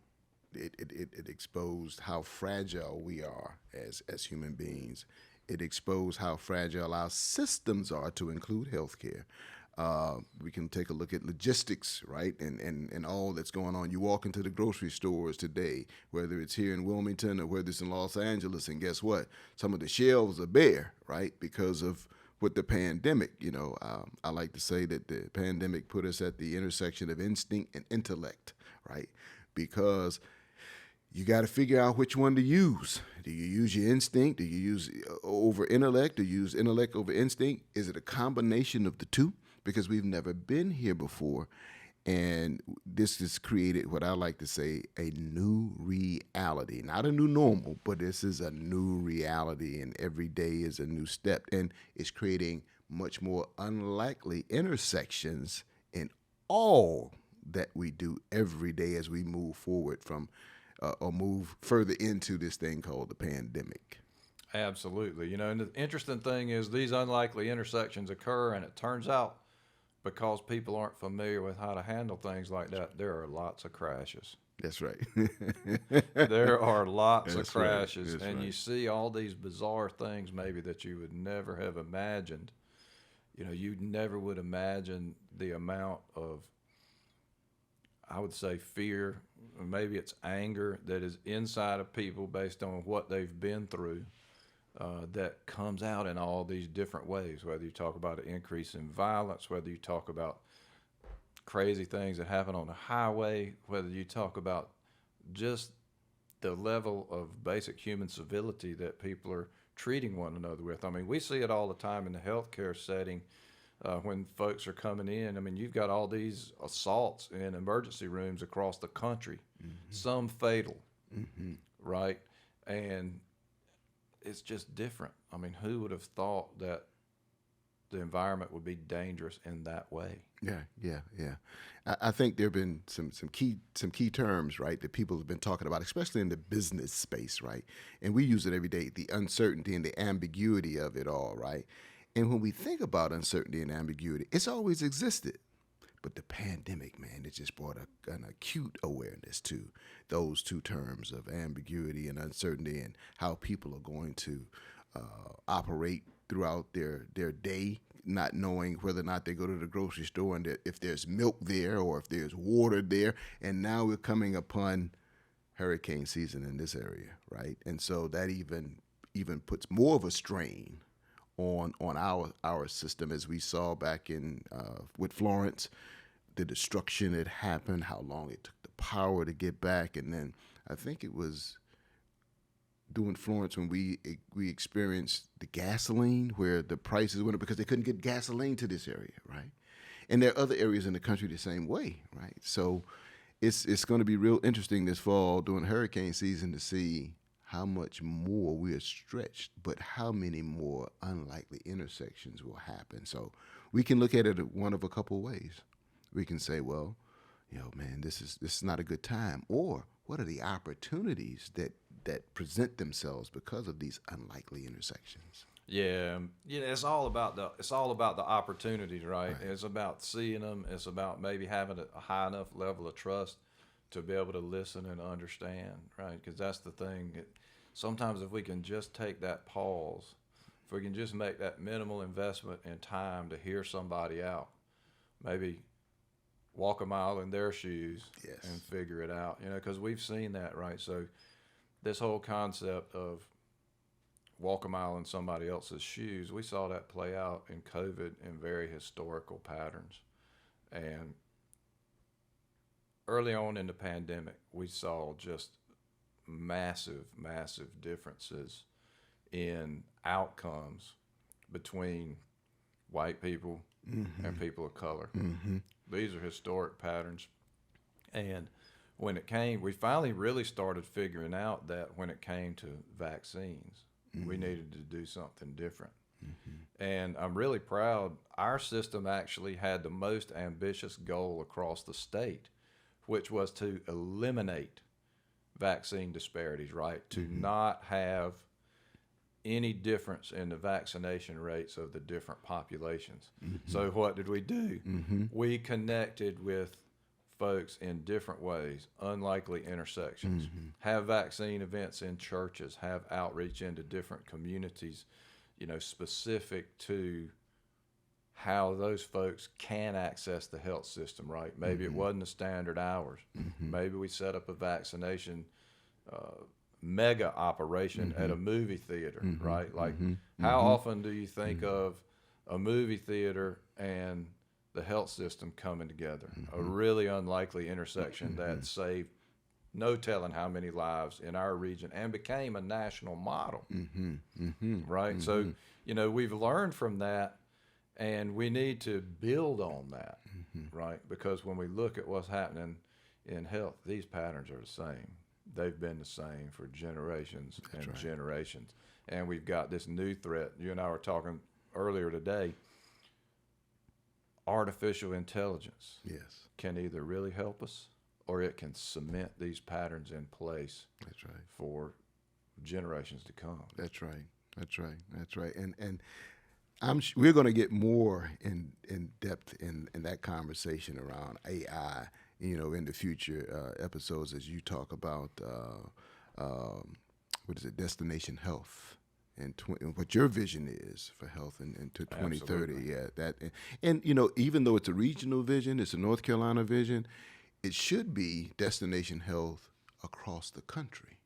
It exposed how fragile we are as human beings. It exposed how fragile our systems are, to include healthcare. We can take a look at logistics, right, and all that's going on. You walk into the grocery stores today, whether it's here in Wilmington or whether it's in Los Angeles, and guess what? Some of the shelves are bare, right, because of with the pandemic. I like to say that the pandemic put us at the intersection of instinct and intellect, right, because you got to figure out which one to use. Do you use your instinct? Do you use over intellect? Do you use intellect over instinct? Is it a combination of the two? Because we've never been here before. And this has created what I like to say a new reality. Not a new normal, but this is a new reality, and every day is a new step. And it's creating much more unlikely intersections in all that we do every day as we move forward from or move further into this thing called the pandemic. Absolutely. And the interesting thing is these unlikely intersections occur, and it turns out because people aren't familiar with how to handle things like that, there are lots of crashes. That's right. There are lots That's of crashes, right. That's and right. you see all these bizarre things maybe that you would never have imagined. You never would imagine the amount of, I would say, fear, maybe it's anger that is inside of people based on what they've been through, that comes out in all these different ways, whether you talk about an increase in violence, whether you talk about crazy things that happen on the highway, whether you talk about just the level of basic human civility that people are treating one another with. I mean, we see it all the time in the healthcare setting. When folks are coming in, I mean, you've got all these assaults in emergency rooms across the country, some fatal, right? And it's just different. I mean, who would have thought that the environment would be dangerous in that way? Yeah. I think there have been some key terms, right, that people have been talking about, especially in the business space, right? And we use it every day, the uncertainty and the ambiguity of it all, right? And when we think about uncertainty and ambiguity, it's always existed. But the pandemic, man, it just brought an acute awareness to those two terms of ambiguity and uncertainty, and how people are going to operate throughout their day, not knowing whether or not they go to the grocery store and if there's milk there or if there's water there. And now we're coming upon hurricane season in this area, right? And so that even puts more of a strain on our system, as we saw back in with Florence, the destruction that happened, how long it took the power to get back, and then I think it was doing Florence when we experienced the gasoline, where the prices went up because they couldn't get gasoline to this area, right? And there are other areas in the country the same way, right? So it's going to be real interesting this fall during hurricane season to see how much more we are stretched, but how many more unlikely intersections will happen. So we can look at it one of a couple ways. We can say, well, man, this is not a good time, or what are the opportunities that present themselves because of these unlikely intersections? Yeah, it's all about the opportunities, right? It's about seeing them. It's about maybe having a high enough level of trust to be able to listen and understand, right? Because that's the thing. Sometimes if we can just take that pause, if we can just make that minimal investment in time to hear somebody out, maybe walk a mile in their shoes and figure it out, because we've seen that, right? So this whole concept of walk a mile in somebody else's shoes, we saw that play out in COVID in very historical patterns. And early on in the pandemic, we saw just massive, massive differences in outcomes between white people and people of color. These are historic patterns. And when it came, we finally really started figuring out that when it came to vaccines, we needed to do something different. And I'm really proud. Our system actually had the most ambitious goal across the state, which was to eliminate vaccine disparities, right? To not have any difference in the vaccination rates of the different populations. So what did we do? We connected with folks in different ways, unlikely intersections, have vaccine events in churches, have outreach into different communities, specific to how those folks can access the health system, right? Maybe it wasn't the standard hours. Maybe we set up a vaccination mega operation at a movie theater, right? Like, how often do you think of a movie theater and the health system coming together? A really unlikely intersection that saved no telling how many lives in our region and became a national model, right? So, we've learned from that, and we need to build on that, right? Because when we look at what's happening in health, these patterns are the same. They've been the same for generations and generations. And we've got this new threat. You and I were talking earlier today. Artificial intelligence can either really help us, or it can cement these patterns in place for generations to come. That's right. And we're going to get more in depth in that conversation around AI, in the future episodes, as you talk about destination health, and what your vision is for health into 2030. Absolutely. Yeah, that and even though it's a regional vision, it's a North Carolina vision, it should be destination health across the country,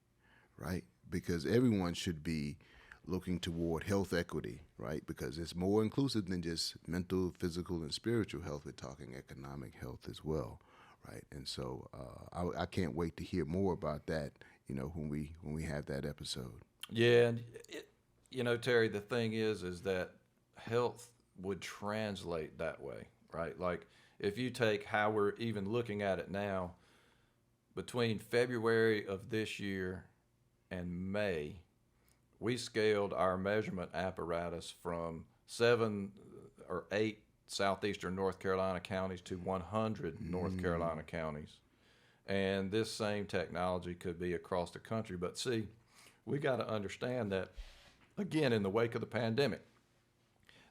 right? Because everyone should be looking toward health equity, right? Because it's more inclusive than just mental, physical, and spiritual health. We're talking economic health as well, right? And so I can't wait to hear more about that, when we have that episode. Yeah, and Terry, the thing is that health would translate that way, right? Like, if you take how we're even looking at it now, between February of this year and May, we scaled our measurement apparatus from 7 or 8 southeastern North Carolina counties to 100 North Carolina counties. And this same technology could be across the country. But see, we got to understand that, again, in the wake of the pandemic,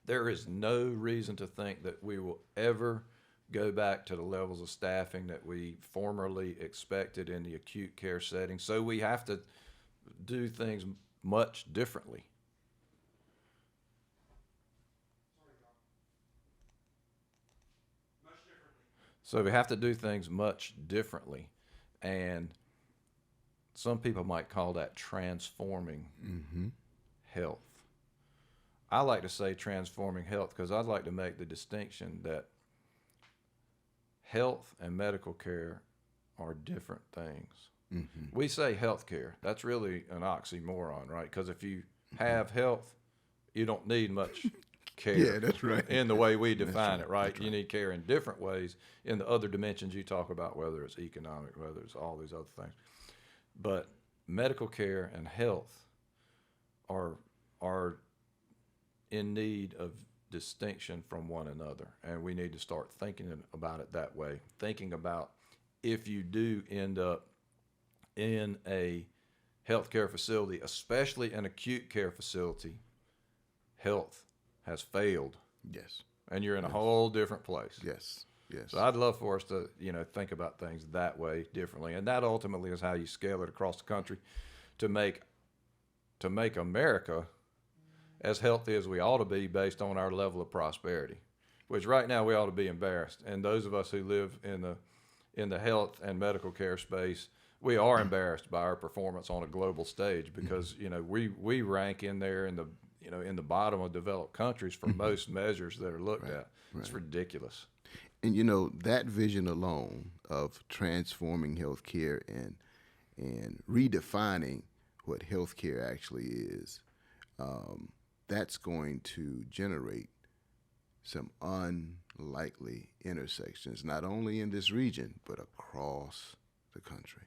there is no reason to think that we will ever go back to the levels of staffing that we formerly expected in the acute care setting. So we have to do things much differently. So we have to do things much differently. And some people might call that transforming health. I like to say transforming health because I'd like to make the distinction that health and medical care are different things. We say health care. That's really an oxymoron, right? Because if you have health, you don't need much care. Yeah, that's right. In the way we define it, right? That's You need care in different ways in the other dimensions you talk about, whether it's economic, whether it's all these other things. But medical care and health are in need of distinction from one another, and we need to start thinking about it that way. Thinking about if you do end up in a healthcare facility, especially an acute care facility, health has failed, Yes. and you're in a whole different place. Yes. Yes. So I'd love for us to, think about things that way differently, and that ultimately is how you scale it across the country to make America as healthy as we ought to be based on our level of prosperity, which right now we ought to be embarrassed. And those of us who live in the health and medical care space, we are embarrassed by our performance on a global stage because we rank in there in the bottom of developed countries for most measures that are looked at. It's ridiculous. And that vision alone of transforming healthcare and redefining what healthcare actually is, that's going to generate some unlikely intersections, not only in this region, but across the country.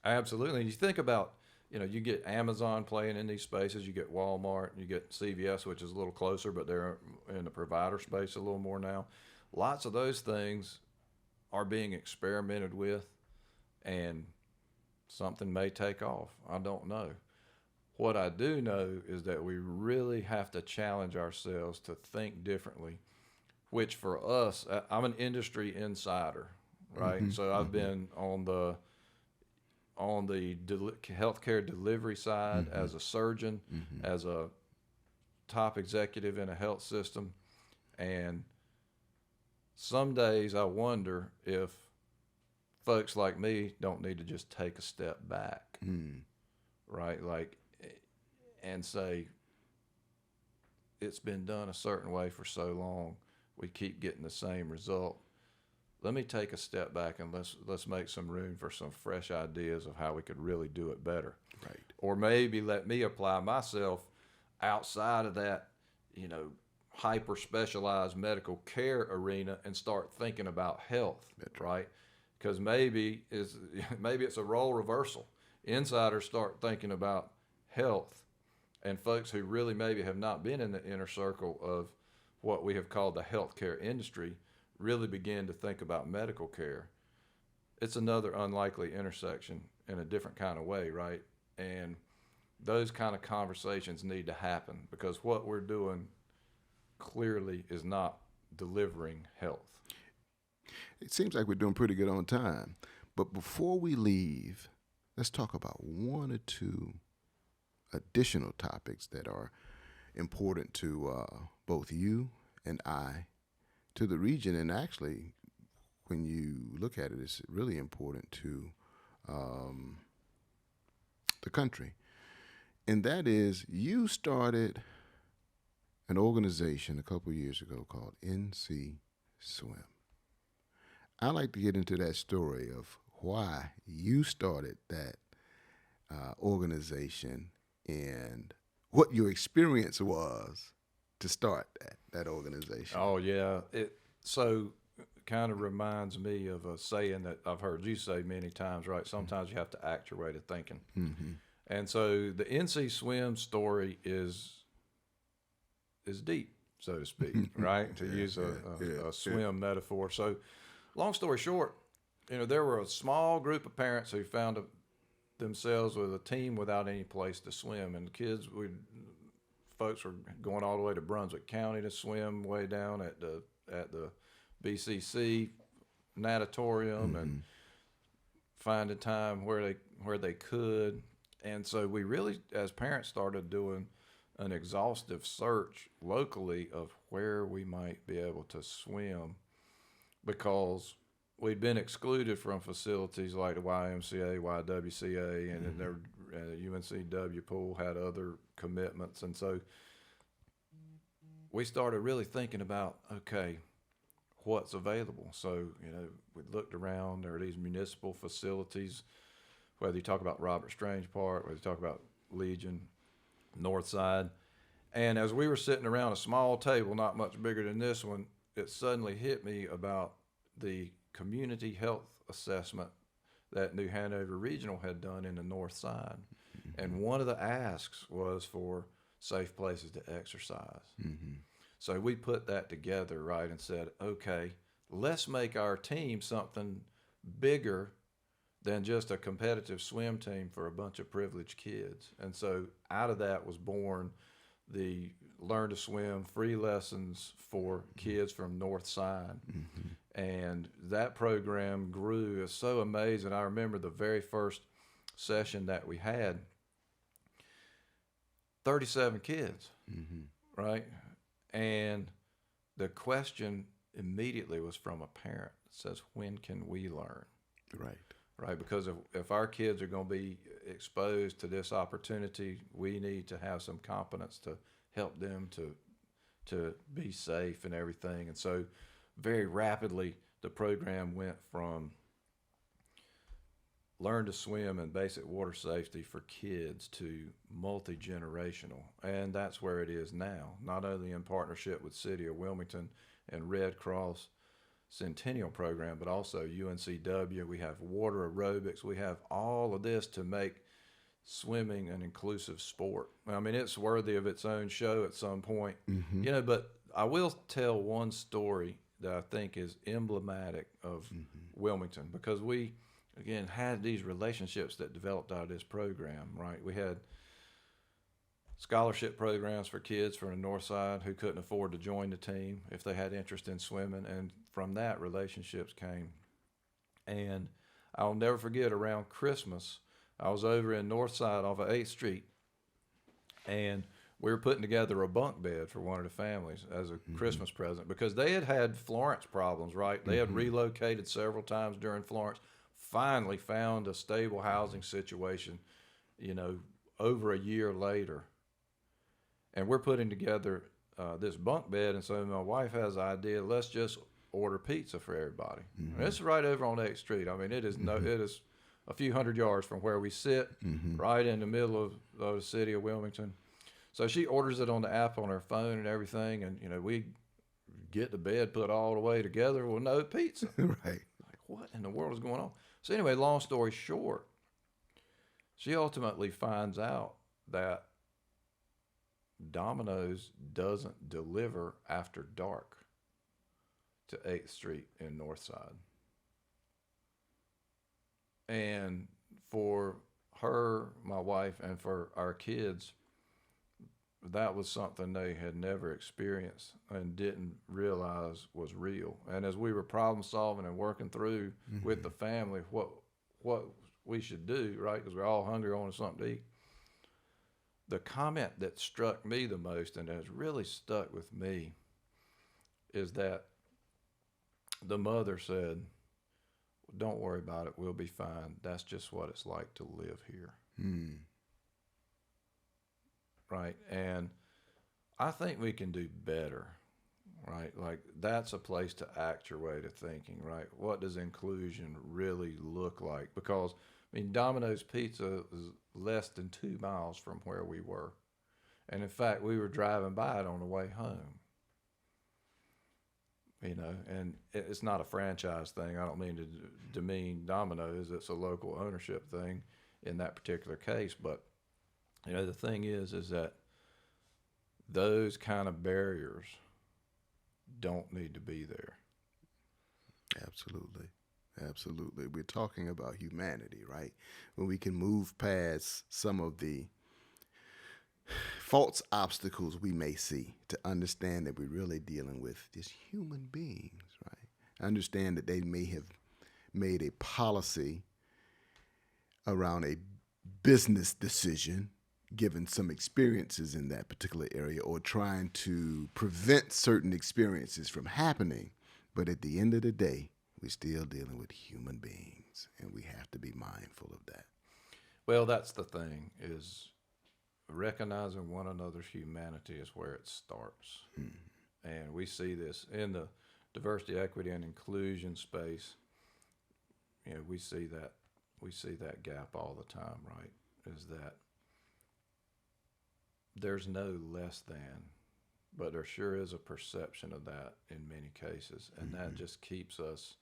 Absolutely. And you think about, you get Amazon playing in these spaces, you get Walmart, you get CVS, which is a little closer, but they're in the provider space a little more now. Lots of those things are being experimented with, and something may take off. I don't know. What I do know is that we really have to challenge ourselves to think differently, which for us, I'm an industry insider, right? So I've been on the healthcare delivery side as a surgeon, as a top executive in a health system, and some days I wonder if folks like me don't need to just take a step back, right? And say, it's been done a certain way for so long, we keep getting the same result. Let me take a step back and let's make some room for some fresh ideas of how we could really do it better. Right. Or maybe let me apply myself outside of that, hyper specialized medical care arena and start thinking about health, right? Because maybe it's a role reversal. Insiders start thinking about health, and folks who really maybe have not been in the inner circle of what we have called the healthcare industry really begin to think about medical care. It's another unlikely intersection in a different kind of way, right? And those kind of conversations need to happen because what we're doing clearly is not delivering health. It seems like we're doing pretty good on time. But before we leave, let's talk about one or two additional topics that are important to both you and I, to the region, and actually, when you look at it, it's really important to the country. And that is, you started an organization a couple years ago called NC Swim. I like to get into that story of why you started that organization and what your experience was to start that organization. Oh yeah, it kind of reminds me of a saying that I've heard you say many times, right? Sometimes you have to act your way to thinking. And so the NC Swim story is deep, so to speak, right? To use a swim metaphor. So long story short, there were a small group of parents who found themselves with a team without any place to swim, and folks were going all the way to Brunswick County to swim, way down at the BCC natatorium, and finding time where they could. And so we really, as parents, started doing an exhaustive search locally of where we might be able to swim, because we'd been excluded from facilities like the YMCA, YWCA, and then UNCW pool had other commitments. And so we started really thinking about, okay, what's available? So, we looked around. There are these municipal facilities, whether you talk about Robert Strange Park, whether you talk about Legion, Northside, And as we were sitting around a small table, not much bigger than this one, it suddenly hit me about the community health assessment that New Hanover Regional had done in the North Side. And one of the asks was for safe places to exercise. So we put that together, right, and said, okay, let's make our team something bigger than just a competitive swim team for a bunch of privileged kids. And so out of that was born the Learn to Swim free lessons for kids from North Side. And that program grew. It's so amazing. I remember the very first session that we had, 37 kids, right? And the question immediately was from a parent that says, when can we learn? Right, because if our kids are going to be exposed to this opportunity, we need to have some competence to help them to be safe and everything. And so very rapidly, the program went from Learn to Swim and basic water safety for kids to multi-generational. And that's where it is now, not only in partnership with City of Wilmington and Red Cross Centennial Program, but also UNCW. We have water aerobics. We have all of this to make swimming an inclusive sport. I mean, it's worthy of its own show at some point, you know, but I will tell one story that I think is emblematic of Wilmington, because we, again, had these relationships that developed out of this program, right? We had scholarship programs for kids from the North Side who couldn't afford to join the team if they had interest in swimming, and from that, relationships came. And I'll never forget, around Christmas, I was over in North Side off of 8th Street, and we were putting together a bunk bed for one of the families as a Christmas present, because they had had Florence problems, right? They had relocated several times during Florence, finally found a stable housing situation, you know, over a year later. And we're putting together this bunk bed, and so my wife has the idea, let's just order pizza for everybody. And it's right over on 8th Street. I mean, it is it is a few hundred yards from where we sit, right in the middle of the city of Wilmington. So she orders it on the app on her phone and everything, and you know, we get the bed put all the way together with no pizza. Right. Like, what in the world is going on? So anyway, long story short, she ultimately finds out that Domino's doesn't deliver after dark to 8th Street in North Side. And for her, my wife, and for our kids, that was something they had never experienced and didn't realize was real. And as we were problem solving and working through with the family what we should do, right, because we're all hungry, wanting something to eat, the comment that struck me the most and has really stuck with me is that the mother said, don't worry about it, we'll be fine. That's just what it's like to live here. Right? And I think we can do better, right? Like, that's a place to act your way to thinking, right? What does inclusion really look like? Because, I mean, Domino's Pizza is less than 2 miles from where we were. And in fact, we were driving by it on the way home. You know, and it's not a franchise thing. I don't mean to demean Domino's. It's a local ownership thing in that particular case. But, you know, the thing is that those kind of barriers don't need to be there. Absolutely. Absolutely. We're talking about humanity, right? When we can move past some of the false obstacles we may see to understand that we're really dealing with just human beings, right? Understand that they may have made a policy around a business decision, given some experiences in that particular area, or trying to prevent certain experiences from happening. But at the end of the day, we're still dealing with human beings, and we have to be mindful of that. Well, that's the thing, is recognizing one another's humanity is where it starts. And we see this in the diversity, equity, and inclusion space. You know, we see that gap all the time, right? Is that there's no less than, but there sure is a perception of that in many cases, and that just keeps us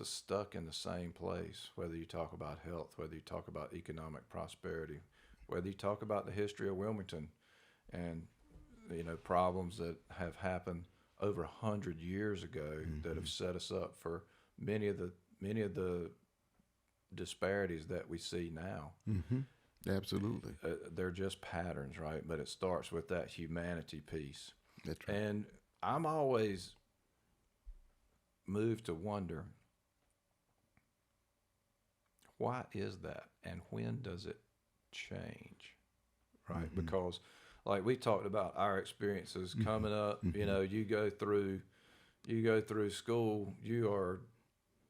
stuck in the same place. Whether you talk about health, whether you talk about economic prosperity, whether you talk about the history of Wilmington, and problems that have happened over 100 years ago that have set us up for many of the disparities that we see now. Absolutely. They're just patterns, right? But it starts with that humanity piece. That's right. And I'm always moved to wonder, why is that, and when does it change, right? Because, like we talked about our experiences coming up, you go through school, you are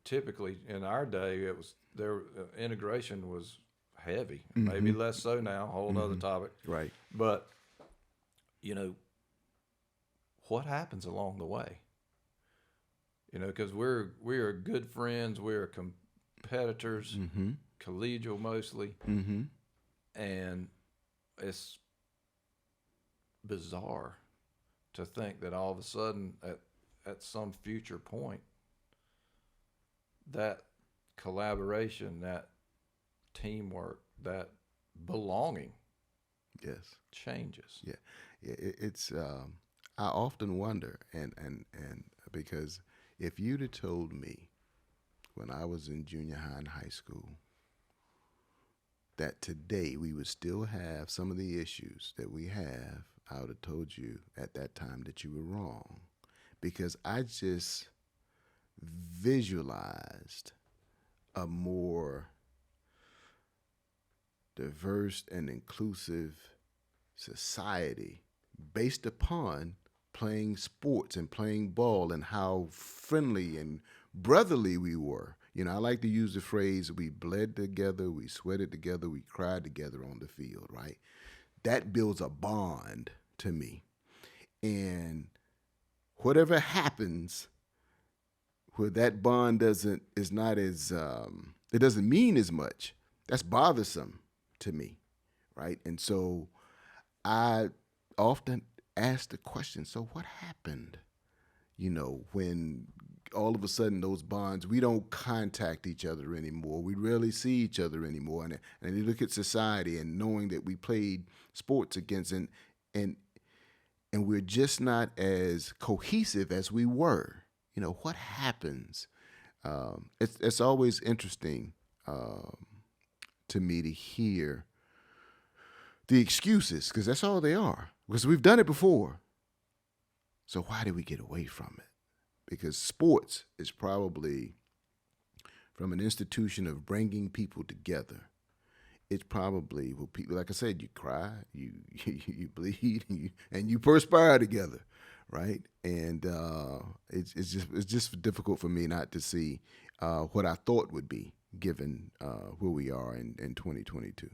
typically, in our day, it was there. Integration was heavy, maybe less so now. Whole nother topic, Right. But what happens along the way? Because we are good friends, we're competitors, collegial mostly, and it's bizarre to think that all of a sudden at some future point that collaboration, that teamwork, that belonging Yes. changes. Yeah. It's I often wonder, and because if you'd have told me when I was in junior high and high school that today we would still have some of the issues that we have, I would have told you at that time that you were wrong, because I just visualized a more diverse and inclusive society based upon playing sports and playing ball and how friendly and brotherly we were. I like to use the phrase, we bled together, we sweated together, we cried together on the field, right? That builds a bond to me. And whatever happens where that bond is not as, it doesn't mean as much, that's bothersome to me, right? And so I often ask the question, so what happened? When all of a sudden those bonds, we don't contact each other anymore. We rarely see each other anymore. And you look at society and knowing that we played sports against and we're just not as cohesive as we were. What happens? It's always interesting to me to hear the excuses, because that's all they are, because we've done it before. So why did we get away from it? Because sports is probably, from an institution of bringing people together, it's probably, well, people, like I said, you cry, you bleed, and you perspire together, right? And it's just difficult for me not to see what I thought would be, given where we are in 2022.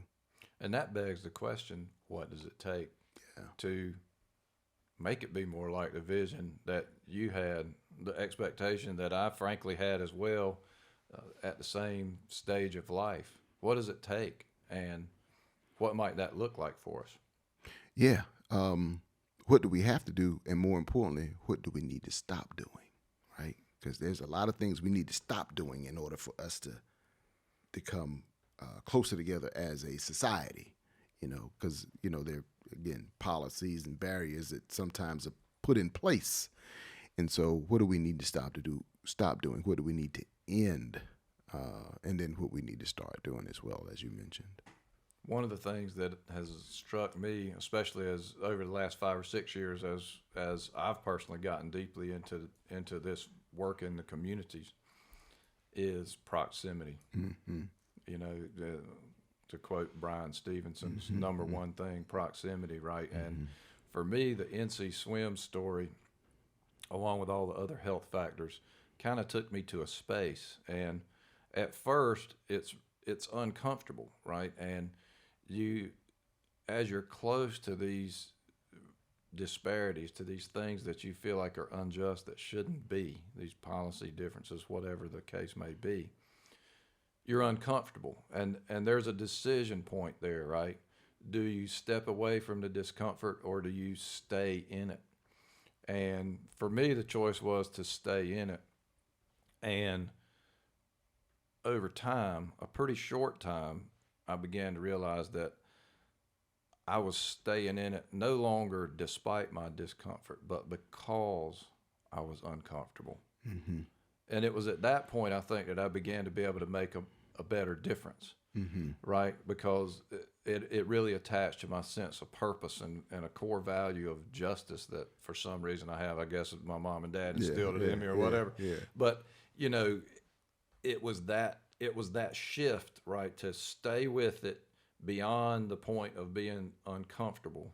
And that begs the question, what does it take to make it be more like the vision that you had, the expectation that I frankly had as well at the same stage of life? What does it take, and what might that look like for us? Yeah. What do we have to do? And more importantly, what do we need to stop doing, right? Because there's a lot of things we need to stop doing in order for us to come closer together as a society, because, there are, again, policies and barriers that sometimes are put in place. And so what do we need to stop doing? What do we need to end? And then what we need to start doing as well, as you mentioned. One of the things that has struck me, especially as over the last 5 or 6 years, as I've personally gotten deeply into this work in the communities, is proximity. Mm-hmm. To quote Brian Stevenson's number one thing, proximity, right? And for me, the NC Swim story, along with all the other health factors, kind of took me to a space. And at first, it's uncomfortable, right? And as you're close to these disparities, to these things that you feel like are unjust, that shouldn't be, these policy differences, whatever the case may be, you're uncomfortable. And there's a decision point there, right? do you step away from the discomfort or do you stay in it? And for me, the choice was to stay in it. And over time, a pretty short time, I began to realize that I was staying in it no longer despite my discomfort, but because I was uncomfortable. Mm-hmm. And it was at that point, I think, that I began to be able to make a better difference, Mm-hmm. right? Because it really attached to my sense of purpose and a core value of justice that for some reason I have. I guess my mom and dad instilled it in me or whatever. Yeah. But, you know, it was that shift, right, to stay with it beyond the point of being uncomfortable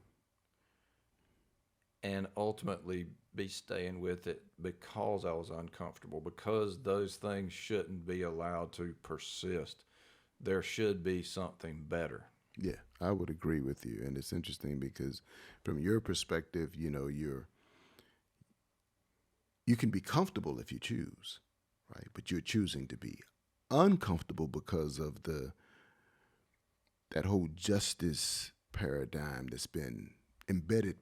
and ultimately be staying with it because I was uncomfortable, because those things shouldn't be allowed to persist. There should be something better. Yeah, I would agree with you. And it's interesting because from your perspective, you know, you can be comfortable if you choose, right? But you're choosing to be uncomfortable because of that whole justice paradigm that's been embedded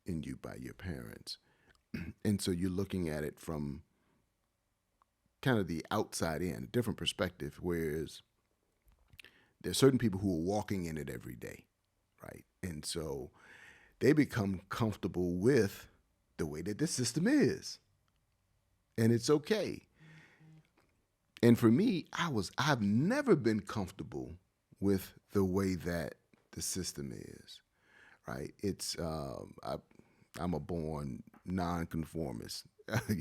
in you by your parents. And so you're looking at it from kind of the outside in, a different perspective, whereas there's certain people who are walking in it every day, right? And so they become comfortable with the way that the system is. And it's okay. And for me, I've never been comfortable with the way that the system is, right? It's I'm a born nonconformist,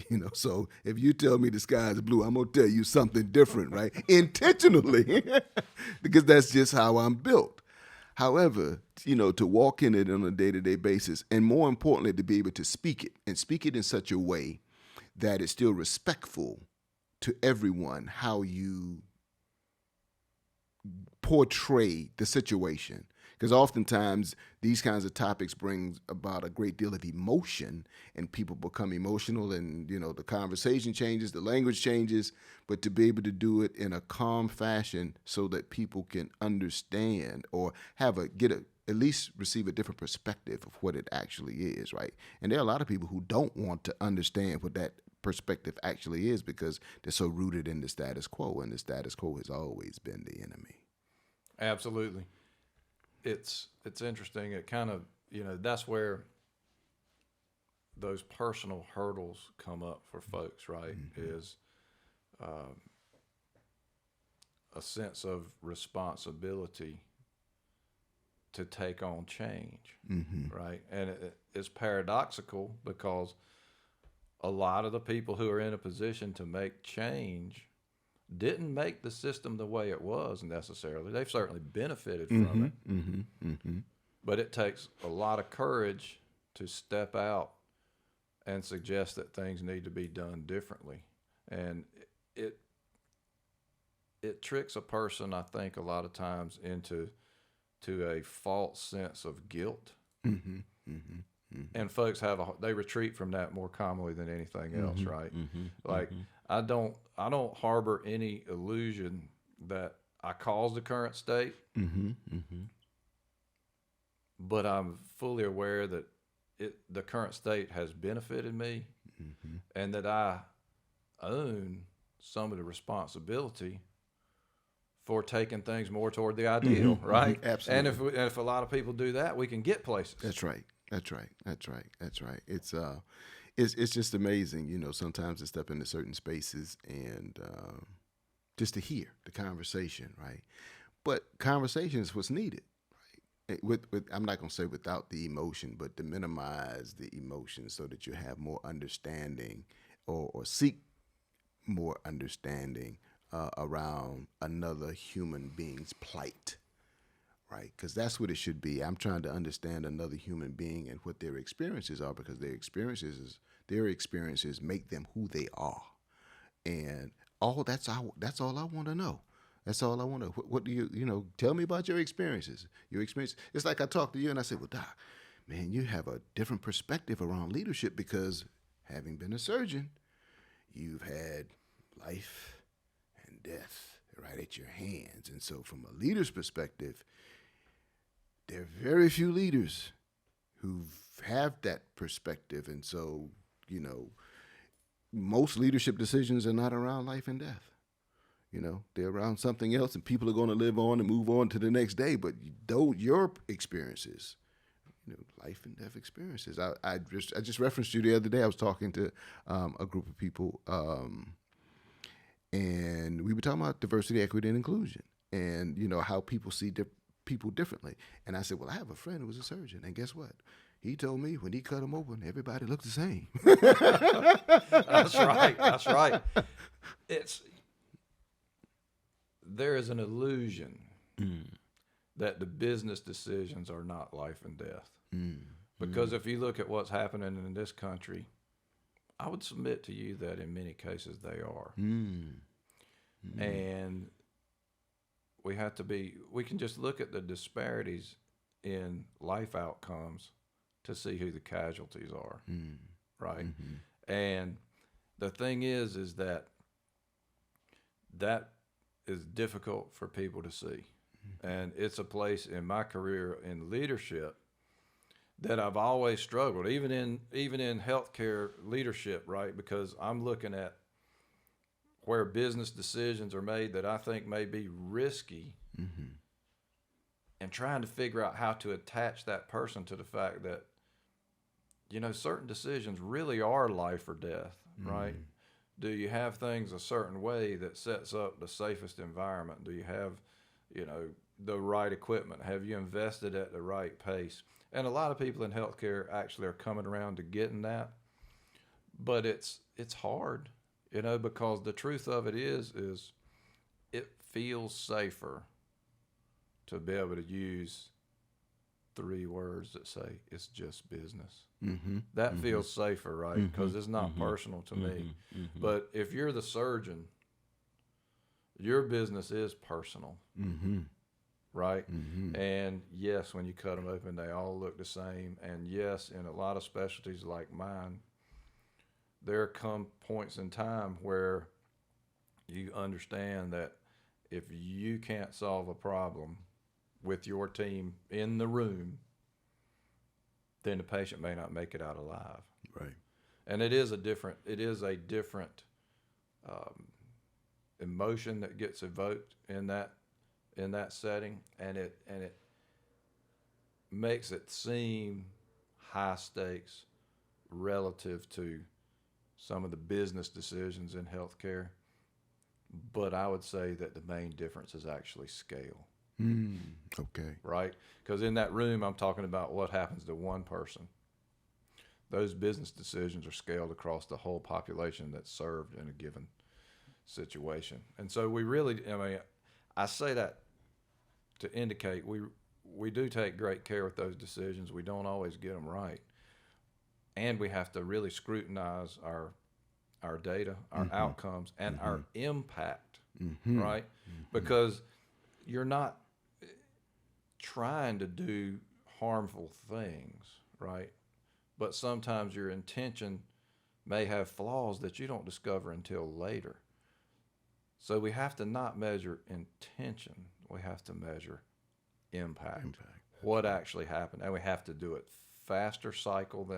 you know. So if you tell me the sky is blue, I'm gonna tell you something different, right? Intentionally, because that's just how I'm built. However, you know, to walk in it on a day-to-day basis, and more importantly, to be able to speak it and speak it in such a way that it's still respectful to everyone, how you portray the situation. Because oftentimes these kinds of topics bring about a great deal of emotion, and people become emotional, and you know the conversation changes, the language changes. But to be able to do it in a calm fashion so that people can understand or at least receive a different perspective of what it actually is, right? And there are a lot of people who don't want to understand what that perspective actually is because they're so rooted in the status quo, and the status quo has always been the enemy. Absolutely. It's interesting. It kind of, you know, that's where those personal hurdles come up for folks, right? Mm-hmm. Is a sense of responsibility to take on change, Mm-hmm. right? And it's paradoxical because a lot of the people who are in a position to make change didn't make the system the way it was necessarily. They've certainly benefited from it. Mm-hmm. Mm-hmm. But it takes a lot of courage to step out and suggest that things need to be done differently. And it tricks a person, I think, a lot of times into a false sense of guilt. Mm-hmm. Mm-hmm. Mm-hmm. And folks they retreat from that more commonly than anything else, Mm-hmm. right? Mm-hmm. Like mm-hmm. I don't harbor any illusion that I caused the current state, Mm-hmm. Mm-hmm. but I'm fully aware that the current state has benefited me, Mm-hmm. and that I own some of the responsibility for taking things more toward the ideal, Mm-hmm. right? Mm-hmm. Absolutely. And if a lot of people do that, we can get places. That's right. That's right. That's right. That's right. It's just amazing, you know, sometimes to step into certain spaces and just to hear the conversation, right? But conversation is what's needed, right? With I'm not gonna say without the emotion, but to minimize the emotion so that you have more understanding or seek more understanding around another human being's plight. Right, because that's what it should be. I'm trying to understand another human being and what their experiences are, because their experiences make them who they are, and that's all I want to know. That's all I want to. What do you tell me about your experiences? Your experience. It's like I talk to you and I say, well, Doc, man, you have a different perspective around leadership because having been a surgeon, you've had life and death right at your hands, and so from a leader's perspective, there are very few leaders who have that perspective. And so, you know, most leadership decisions are not around life and death. You know, they're around something else, and people are going to live on and move on to the next day. But though your experiences, you know, life and death experiences. I just referenced you the other day. I was talking to a group of people, and we were talking about diversity, equity, and inclusion, and you know how people see people differently. And I said, well, I have a friend who was a surgeon, and guess what? He told me when he cut them open, everybody looked the same. That's right. That's right. There is an illusion that the business decisions are not life and death. Because if you look at what's happening in this country, I would submit to you that in many cases they are. And we can just look at the disparities in life outcomes to see who the casualties are, right? And the thing is that is difficult for people to see. And it's a place in my career in leadership that I've always struggled, even in healthcare leadership, right? Because I'm looking at where business decisions are made that I think may be risky, and trying to figure out how to attach that person to the fact that, you know, certain decisions really are life or death, right? Do you have things a certain way that sets up the safest environment? Do you have, you know, the right equipment? Have you invested at the right pace? And a lot of people in healthcare actually are coming around to getting that, but it's hard, you know, because the truth of it is it feels safer to be able to use 3 words that say it's just business. That feels safer, right? Because it's not personal to me. But if you're the surgeon, your business is personal, right? And yes, when you cut them open, they all look the same. And yes, in a lot of specialties like mine, there come points in time where you understand that if you can't solve a problem with your team in the room, then the patient may not make it out alive. Right. And it is a different emotion that gets evoked in that setting, and it makes it seem high stakes relative to some of the business decisions in healthcare. But I would say that the main difference is actually scale. Okay. Right? Because in that room, I'm talking about what happens to one person. Those business decisions are scaled across the whole population that's served in a given situation. And so we really, I mean, I say that to indicate we do take great care with those decisions. We don't always get them right. And we have to really scrutinize our data, our outcomes, and our impact, right? Because you're not trying to do harmful things, right? But sometimes your intention may have flaws that you don't discover until later. So we have to not measure intention. We have to measure impact. What actually happened. And we have to do it faster cycle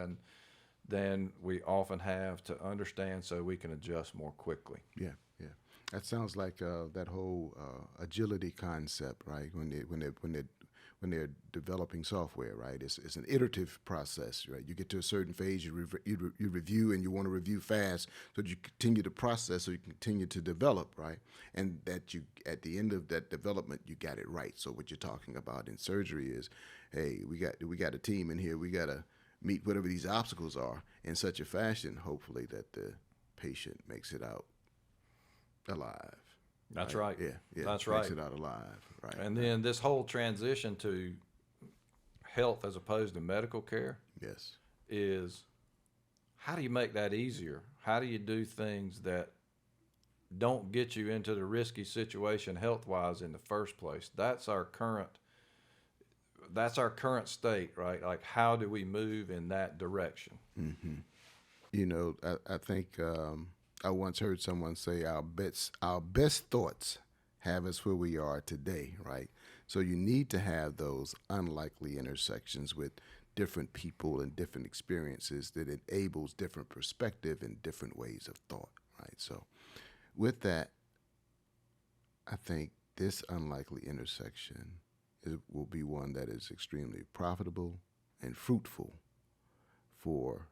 than we often have to understand, so we can adjust more quickly. Yeah. That sounds like that whole agility concept, right? When they're developing software, right? It's an iterative process, right? You get to a certain phase, you review, and you want to review fast, so that you continue to process, so you continue to develop, right? And that you, at the end of that development, you got it right. So what you're talking about in surgery is, hey, we got a team in here. We got to meet whatever these obstacles are in such a fashion, hopefully, that the patient makes it out alive. That's right. Yeah. That's makes right. it out alive. Right. And then this whole transition to health as opposed to medical care Yes. is, how do you make that easier? How do you do things that don't get you into the risky situation health-wise in the first place? That's our current state, right? Like, how do we move in that direction? You know, I think I once heard someone say our best thoughts have us where we are today, right? So you need to have those unlikely intersections with different people and different experiences that enables different perspective and different ways of thought, right? So with that, I think this unlikely intersection will be one that is extremely profitable and fruitful for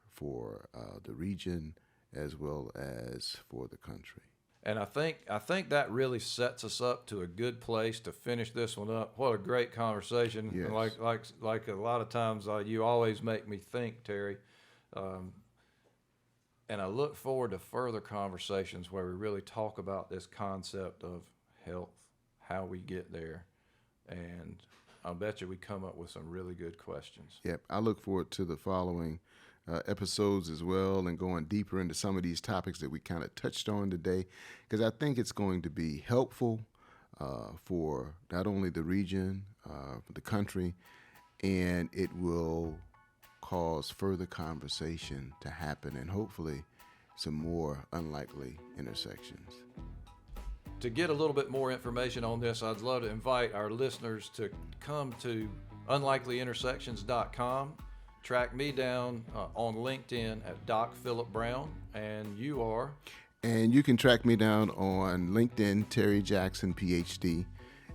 the region as well as for the country. And I think that really sets us up to a good place to finish this one up. What a great conversation! Yes. Like a lot of times, you always make me think, Terry. And I look forward to further conversations where we really talk about this concept of health, how we get there, and I bet you we come up with some really good questions. Yep, I look forward to the following episodes as well, and going deeper into some of these topics that we kind of touched on today, because I think it's going to be helpful for not only the region, but the country, and it will cause further conversation to happen and hopefully some more unlikely intersections. To get a little bit more information on this, I'd love to invite our listeners to come to unlikelyintersections.com. Track me down on LinkedIn at Doc Philip Brown, and you are? And you can track me down on LinkedIn, Terry Jackson, PhD,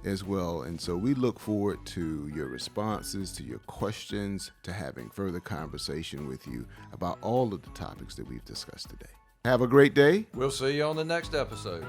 as well. And so we look forward to your responses, to your questions, to having further conversation with you about all of the topics that we've discussed today. Have a great day. We'll see you on the next episode.